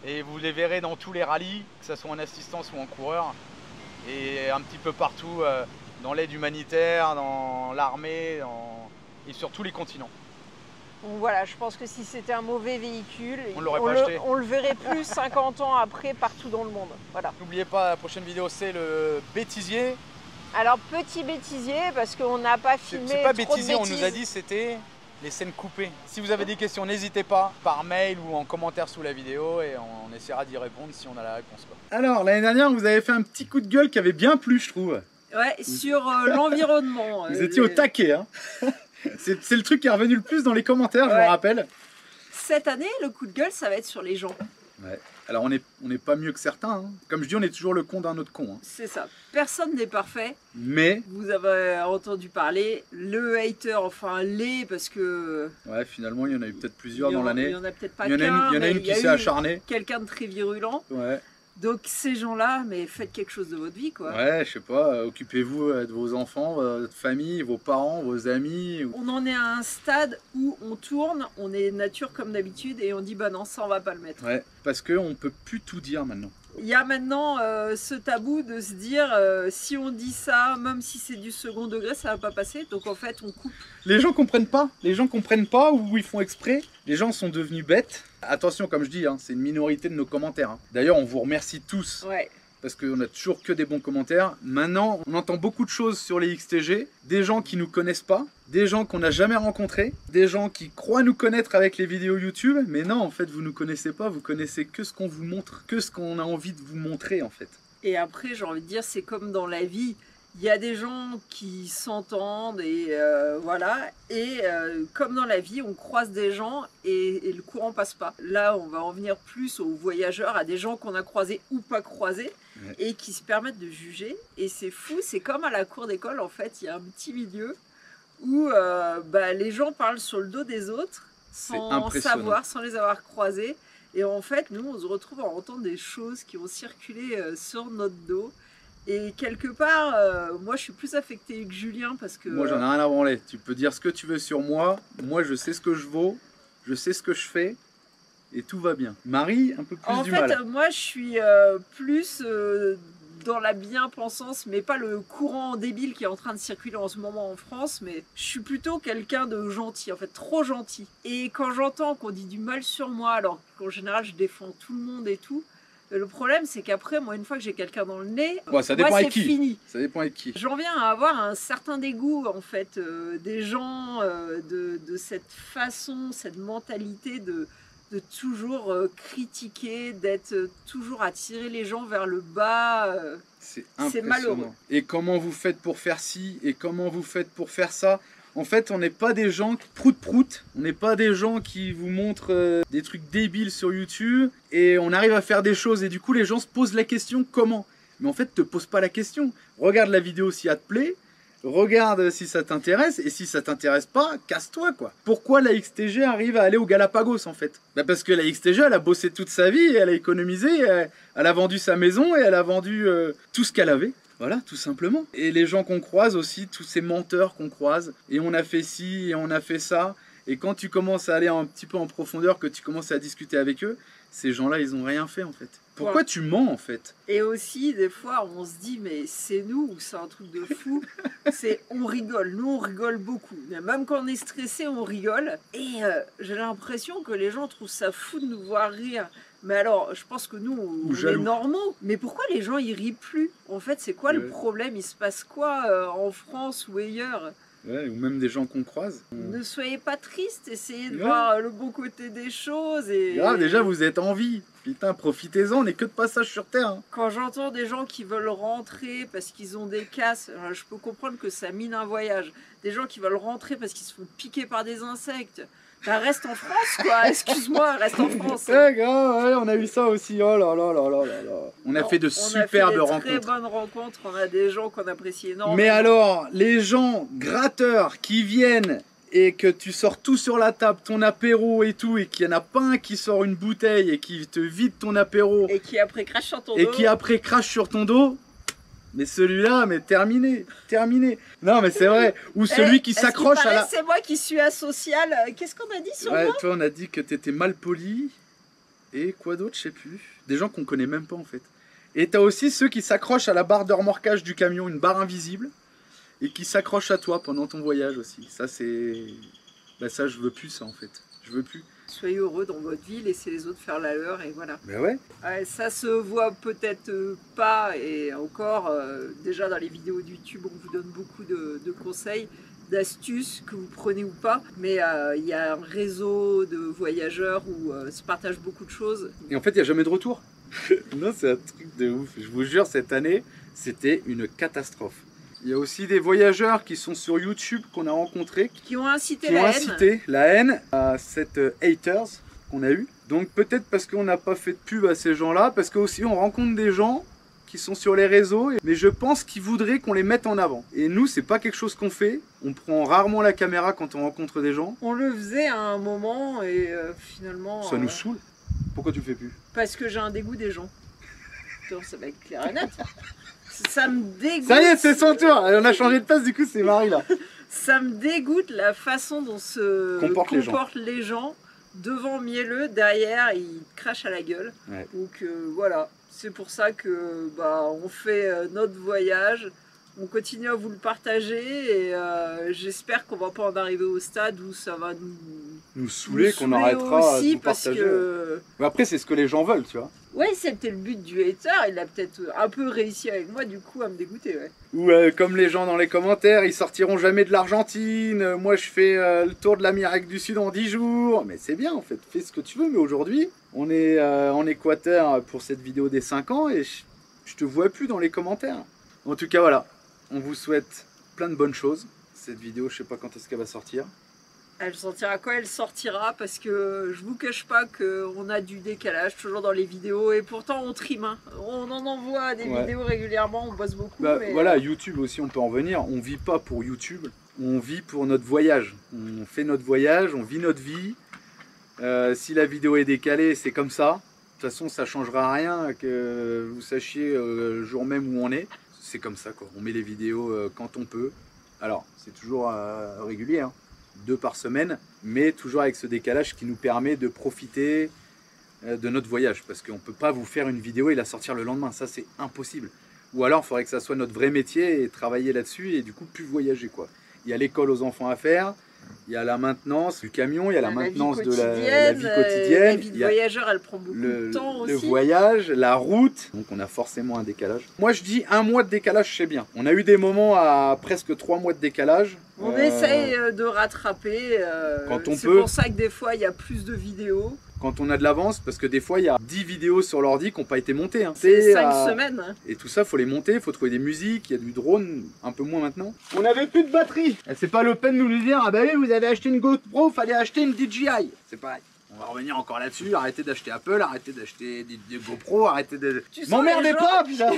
et vous les verrez dans tous les rallyes, que ce soit en assistance ou en coureur. et un petit peu partout dans l'aide humanitaire, dans l'armée et sur tous les continents.
Donc voilà, je pense que si c'était un mauvais véhicule,
on l'aurait pas acheté.
On le verrait plus 50 ans après partout dans le monde. Voilà.
N'oubliez pas, la prochaine vidéo c'est le bêtisier.
Alors petit bêtisier parce qu'on n'a pas filmé.
C'est pas
trop
bêtisier,
de
on nous a dit c'était les scènes coupées. Si vous avez des questions, n'hésitez pas par mail ou en commentaire sous la vidéo et on essaiera d'y répondre si on a la réponse, quoi.
Alors, l'année dernière, vous avez fait un petit coup de gueule qui avait bien plu, je trouve.
Ouais, sur l'environnement.
Vous étiez au taquet, hein. C'est le truc qui est revenu le plus dans les commentaires, je me rappelle.
Cette année, le coup de gueule, ça va être sur les gens.
Ouais. Alors, on n'est pas mieux que certains, hein. Comme je dis, on est toujours le con d'un autre con, hein.
C'est ça. Personne n'est parfait.
Mais...
Vous avez entendu parler, le hater, enfin les, parce que...
Ouais, finalement, il y en a eu peut-être plusieurs dans l'année.
Il y en a peut-être pas
qu'un. Il y en a une qui s'est acharnée.
Quelqu'un de très virulent.
Ouais.
Donc ces gens-là, mais faites quelque chose de votre vie, quoi.
Ouais, je sais pas, occupez-vous de vos enfants, votre famille, vos parents, vos amis.
On en est à un stade où on tourne, on est nature comme d'habitude et on dit bah non, ça on va pas le mettre.
Ouais, parce qu'on peut plus tout dire maintenant.
Il y a maintenant ce tabou de se dire si on dit ça, même si c'est du second degré, ça va pas passer. Donc en fait, on coupe.
Les gens comprennent pas. Les gens comprennent pas ou ils font exprès. Les gens sont devenus bêtes. Attention, comme je dis, hein, c'est une minorité de nos commentaires, hein. D'ailleurs, on vous remercie tous.
Ouais.
Parce qu'on a toujours que des bons commentaires. Maintenant, on entend beaucoup de choses sur les XTG. Des gens qui nous connaissent pas, des gens qu'on n'a jamais rencontrés, des gens qui croient nous connaître avec les vidéos YouTube. Mais non, en fait, vous nous connaissez pas, vous connaissez que ce qu'on vous montre, que ce qu'on a envie de vous montrer, en fait.
Et après, j'ai envie de dire, c'est comme dans la vie. Il y a des gens qui s'entendent et voilà. Et comme dans la vie, on croise des gens et le courant passe pas. Là, on va en venir plus aux voyageurs, à des gens qu'on a croisés ou pas croisés, ouais, et qui se permettent de juger. Et c'est fou, c'est comme à la cour d'école, en fait, il y a un petit milieu où les gens parlent sur le dos des autres sans savoir, sans les avoir croisés. Et en fait, nous, on se retrouve à entendre des choses qui ont circulé sur notre dos. Et quelque part, moi je suis plus affectée que Julien parce que...
Moi j'en ai rien à branler. Tu peux dire ce que tu veux sur moi. Moi je sais ce que je vaux. Je sais ce que je fais. Et tout va bien. Marie, un peu plus du mal.
En fait, moi je suis plus dans la bien-pensance, mais pas le courant débile qui est en train de circuler en ce moment en France. Mais je suis plutôt quelqu'un de gentil, en fait, trop gentil. Et quand j'entends qu'on dit du mal sur moi, alors qu'en général je défends tout le monde et tout... Le problème, c'est qu'après, moi, une fois que j'ai quelqu'un dans le nez,
ouais, ça dépend avec qui.
Fini.
Ça dépend avec qui.
J'en viens à avoir un certain dégoût, en fait, des gens, de cette façon, cette mentalité de toujours critiquer, d'être toujours à tirer les gens vers le bas. C'est malheureux.
Et comment vous faites pour faire ci, et comment vous faites pour faire ça? En fait, on n'est pas des gens qui prout-prout, on n'est pas des gens qui vous montrent des trucs débiles sur YouTube et on arrive à faire des choses et du coup les gens se posent la question comment? Mais en fait, te pose pas la question. Regarde la vidéo si elle te plaît, regarde si ça t'intéresse et si ça t'intéresse pas, casse-toi quoi. Pourquoi la XTG arrive à aller au Galapagos en fait? Bah parce que la XTG elle a bossé toute sa vie, et elle a économisé, elle a vendu sa maison et elle a vendu tout ce qu'elle avait. Voilà, tout simplement. Et les gens qu'on croise aussi, tous ces menteurs qu'on croise, et on a fait ci, et on a fait ça, et quand tu commences à aller un petit peu en profondeur, que tu commences à discuter avec eux, ces gens-là, ils ont rien fait en fait. Pourquoi tu mens en fait?
Et aussi, des fois, on se dit, mais c'est nous ou c'est un truc de fou? On rigole, nous on rigole beaucoup. Même quand on est stressé, on rigole. Et j'ai l'impression que les gens trouvent ça fou de nous voir rire. Mais alors, je pense que nous, on est normaux. Mais pourquoi les gens, ils rient plus? En fait, c'est quoi le problème? Il se passe quoi en France ou ailleurs?
Ouais, ou même des gens qu'on croise.
Ne soyez pas tristes, essayez de voir le bon côté des choses. Et
grave, déjà, vous êtes en vie. Putain, profitez-en, on n'est que de passage sur Terre. Hein.
Quand j'entends des gens qui veulent rentrer parce qu'ils ont des casses, je peux comprendre que ça mine un voyage. Des gens qui veulent rentrer parce qu'ils se font piquer par des insectes. Bah reste en France quoi, excuse-moi, reste en France.
Ouais, grave, ouais, on a eu ça aussi, oh là là là là là là. On a fait de superbes rencontres.
Très bonnes rencontres, on a des gens qu'on apprécie énormément.
Mais alors, les gens gratteurs qui viennent et que tu sors tout sur la table, ton apéro et tout, et qu'il n'y en a pas un qui sort une bouteille et qui te vide ton apéro.
Et qui après crache sur ton dos.
Et qui après crache sur ton dos. Mais celui-là, mais terminé, terminé. Non, mais c'est vrai. Ou celui qui s'accroche à la...
C'est moi qui suis asocial. Qu'est-ce qu'on a dit sur moi?
Toi, on a dit que t'étais mal poli. Et quoi d'autre, je sais plus. Des gens qu'on connaît même pas, en fait. Et tu as aussi ceux qui s'accrochent à la barre de remorquage du camion, une barre invisible, et qui s'accrochent à toi pendant ton voyage aussi. Ça, c'est... Bah ça, je veux plus ça en fait. Je veux plus.
Soyez heureux dans votre vie, laissez les autres faire la leur et voilà.
Ben ouais.
Ouais, ça se voit peut-être pas et encore, déjà dans les vidéos de YouTube, on vous donne beaucoup de conseils, d'astuces que vous prenez ou pas, mais il y a un réseau de voyageurs où se partagent beaucoup de choses.
Et en fait, il n'y a jamais de retour. Non, c'est un truc de ouf. Je vous jure, cette année, c'était une catastrophe. Il y a aussi des voyageurs qui sont sur YouTube qu'on a rencontrés,
Qui ont incité
qui ont
la haine.
incité la haine à cette haters qu'on a eu. Donc peut-être parce qu'on n'a pas fait de pub à ces gens-là, parce que aussi on rencontre des gens qui sont sur les réseaux, mais je pense qu'ils voudraient qu'on les mette en avant. Et nous, c'est pas quelque chose qu'on fait. On prend rarement la caméra quand on rencontre des gens.
On le faisait à un moment et finalement...
Ça nous saoule. Pourquoi tu le fais plus?
Parce que j'ai un dégoût des gens. Donc, ça va être clair et net. Ça me dégoûte.
Ça y est, c'est son tour. On a changé de place, du coup, c'est Marie là.
Ça me dégoûte la façon dont se comportent les gens. Devant Mielleux, derrière, ils crachent à la gueule.
Ouais.
Donc voilà, c'est pour ça que on fait notre voyage. On continue à vous le partager et j'espère qu'on va pas en arriver au stade où ça va
nous saouler, qu'on arrêtera
aussi
de vous partager. Mais après, c'est ce que les gens veulent, tu vois.
Ouais, c'était le but du hater, il a peut-être un peu réussi avec moi, du coup, à me dégoûter, ouais.
Ou comme les gens dans les commentaires, ils sortiront jamais de l'Argentine, moi je fais le tour de l'Amérique du Sud en 10 jours. Mais c'est bien, en fait, fais ce que tu veux, mais aujourd'hui, on est en Équateur pour cette vidéo des 5 ans et je te vois plus dans les commentaires. En tout cas, voilà, on vous souhaite plein de bonnes choses. Cette vidéo, je sais pas quand est-ce qu'elle va sortir.
Elle sortira quand elle sortira, parce que je vous cache pas qu'on a du décalage toujours dans les vidéos et pourtant on trime, hein. On en envoie des vidéos régulièrement, on bosse beaucoup. Mais
voilà, YouTube aussi on peut en venir, on vit pas pour YouTube, on vit pour notre voyage. On fait notre voyage, on vit notre vie. Si la vidéo est décalée, c'est comme ça. De toute façon, ça changera rien que vous sachiez le jour même où on est. C'est comme ça quoi, on met les vidéos quand on peut. Alors, c'est toujours régulier, hein. 2 par semaine, mais toujours avec ce décalage qui nous permet de profiter de notre voyage, parce qu'on ne peut pas vous faire une vidéo et la sortir le lendemain, ça c'est impossible. Ou alors il faudrait que ça soit notre vrai métier et travailler là-dessus et du coup plus voyager quoi. Il y a l'école aux enfants à faire, il y a la maintenance du camion, il y a la maintenance de la vie quotidienne.
La vie de voyageur, elle prend beaucoup de temps aussi.
Le voyage, la route, donc on a forcément un décalage. Moi je dis 1 mois de décalage, c'est bien. On a eu des moments à presque 3 mois de décalage.
On essaye de rattraper,
quand on peut.
C'est pour ça que des fois il y a plus de vidéos.
Quand on a de l'avance, parce que des fois il y a 10 vidéos sur l'ordi qui n'ont pas été montées. Hein.
C'est 5 semaines.
Et tout ça, il faut les monter, il faut trouver des musiques, il y a du drone, un peu moins maintenant. On n'avait plus de batterie. C'est pas le peine de nous dire, ah bah oui, vous avez acheté une GoPro, fallait acheter une DJI. C'est pareil. On va revenir encore là-dessus, arrêtez d'acheter Apple, arrêtez d'acheter des GoPro, arrêtez de... M'emmerdez pas, putain.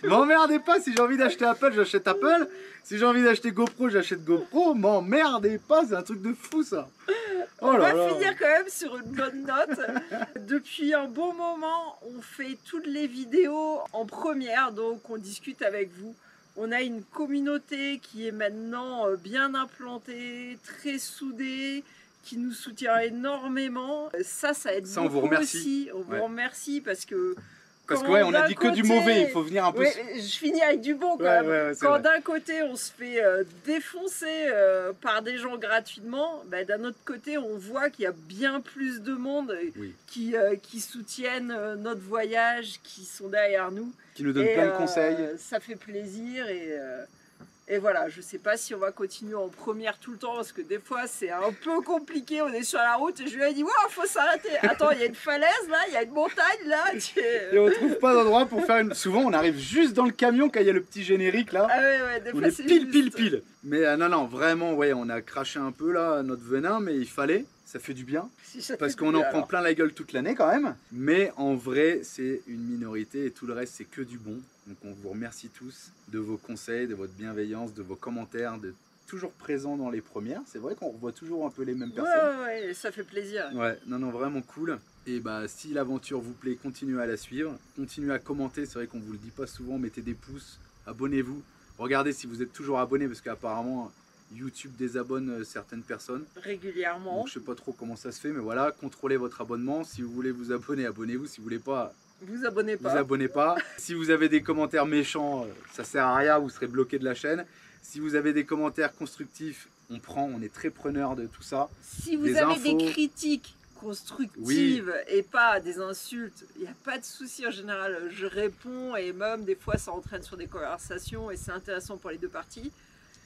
M'emmerdez pas, si j'ai envie d'acheter Apple, j'achète Apple. Si j'ai envie d'acheter GoPro, j'achète GoPro. M'emmerdez pas, c'est un truc de fou ça.
On va finir quand même sur une bonne note. Depuis un bon moment, on fait toutes les vidéos en première, donc on discute avec vous. On a une communauté qui est maintenant bien implantée, très soudée, qui nous soutient énormément. Ça aide beaucoup
on vous remercie.
Aussi. On vous remercie parce que...
Parce que on a dit que du mauvais, il faut venir un peu...
Ouais, je finis avec du bon quand même. Quand d'un côté on se fait défoncer par des gens gratuitement, d'un autre côté on voit qu'il y a bien plus de monde qui soutiennent notre voyage, qui sont derrière nous.
Qui nous donnent plein de conseils.
Ça fait plaisir et voilà, je sais pas si on va continuer en première tout le temps parce que des fois c'est un peu compliqué, on est sur la route et je lui ai dit waouh, faut s'arrêter. Attends, il y a une falaise là, il y a une montagne là.
Et on trouve pas d'endroit pour faire une... Souvent on arrive juste dans le camion quand il y a le petit générique là.
Ah ouais, des
on
fois
est pile. Mais non, vraiment, on a craché un peu là notre venin, mais il fallait, ça fait du bien. Parce qu'on en prend plein la gueule toute l'année quand même. Mais en vrai, c'est une minorité et tout le reste c'est que du bon. Donc on vous remercie tous de vos conseils, de votre bienveillance, de vos commentaires, de toujours présents dans les premières. C'est vrai qu'on revoit toujours un peu les mêmes personnes.
Ouais, ça fait plaisir.
Ouais, non, vraiment cool. Et si l'aventure vous plaît, continuez à la suivre. Continuez à commenter, c'est vrai qu'on vous le dit pas souvent, mettez des pouces, abonnez-vous. Regardez si vous êtes toujours abonné parce qu'apparemment YouTube désabonne certaines personnes.
Régulièrement.
Donc je sais pas trop comment ça se fait, mais voilà, contrôlez votre abonnement. Si vous voulez vous abonner, abonnez-vous. Si vous voulez pas,
Vous abonnez pas.
Vous abonnez pas. Si vous avez des commentaires méchants, ça sert à rien, vous serez bloqué de la chaîne. Si vous avez des commentaires constructifs, on prend, on est très preneur de tout ça.
Si vous avez des critiques constructives et pas des insultes, il n'y a pas de souci. En général, je réponds et même des fois ça entraîne sur des conversations et c'est intéressant pour les deux parties.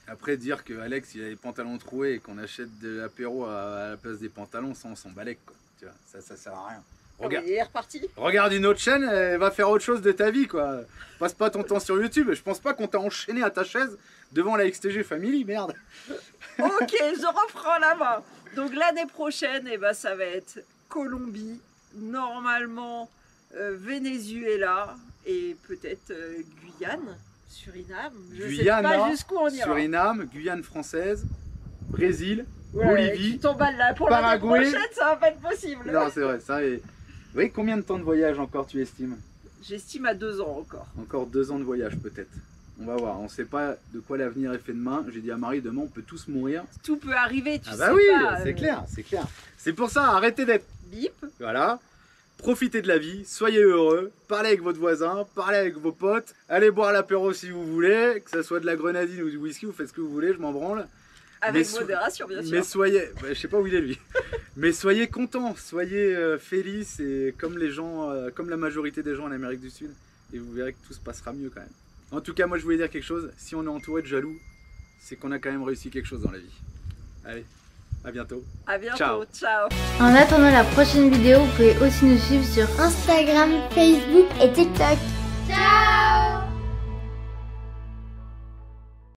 Après, dire que Alex il a les pantalons troués et qu'on achète de l'apéro à la place des pantalons, ça on s'en balèque quoi. Tu vois, ça sert à rien.
Regarde, il est reparti.
Regarde une autre chaîne, elle va faire autre chose de ta vie quoi. Passe pas ton temps sur YouTube. Je pense pas qu'on t'a enchaîné à ta chaise devant la XTG Family, merde.
Ok, je reprends la main. Donc l'année prochaine, eh ben, ça va être Colombie, normalement Venezuela et peut-être Guyane, Suriname. Je sais pas jusqu'où on ira.
Suriname, Guyane française, Brésil,
ouais,
Bolivie,
tu t'emballes là. Pour
Paraguay.
L'année prochaine, ça va pas être possible.
Non, c'est vrai, ça est... Vous voyez combien de temps de voyage encore tu estimes?
J'estime à 2 ans encore.
Encore 2 ans de voyage peut-être. On va voir, on sait pas de quoi l'avenir est fait demain. J'ai dit à Marie, demain on peut tous mourir.
Tout peut arriver, tu sais
bah oui,
pas.
C'est clair, c'est clair. C'est pour ça, arrêtez d'être
bip.
Voilà. Profitez de la vie, soyez heureux, parlez avec votre voisin, parlez avec vos potes, allez boire l'apéro si vous voulez, que ce soit de la grenadine ou du whisky, vous faites ce que vous voulez, je m'en branle.
Avec modération, bien sûr.
Mais soyez, je sais pas où il est lui, mais soyez contents, soyez felices et comme les gens, comme la majorité des gens en Amérique du Sud, et vous verrez que tout se passera mieux quand même. En tout cas, moi je voulais dire quelque chose, si on est entouré de jaloux, c'est qu'on a quand même réussi quelque chose dans la vie. Allez, à bientôt.
À bientôt,
ciao.
Ciao.
En attendant la prochaine vidéo, vous pouvez aussi nous suivre sur Instagram, Facebook et TikTok.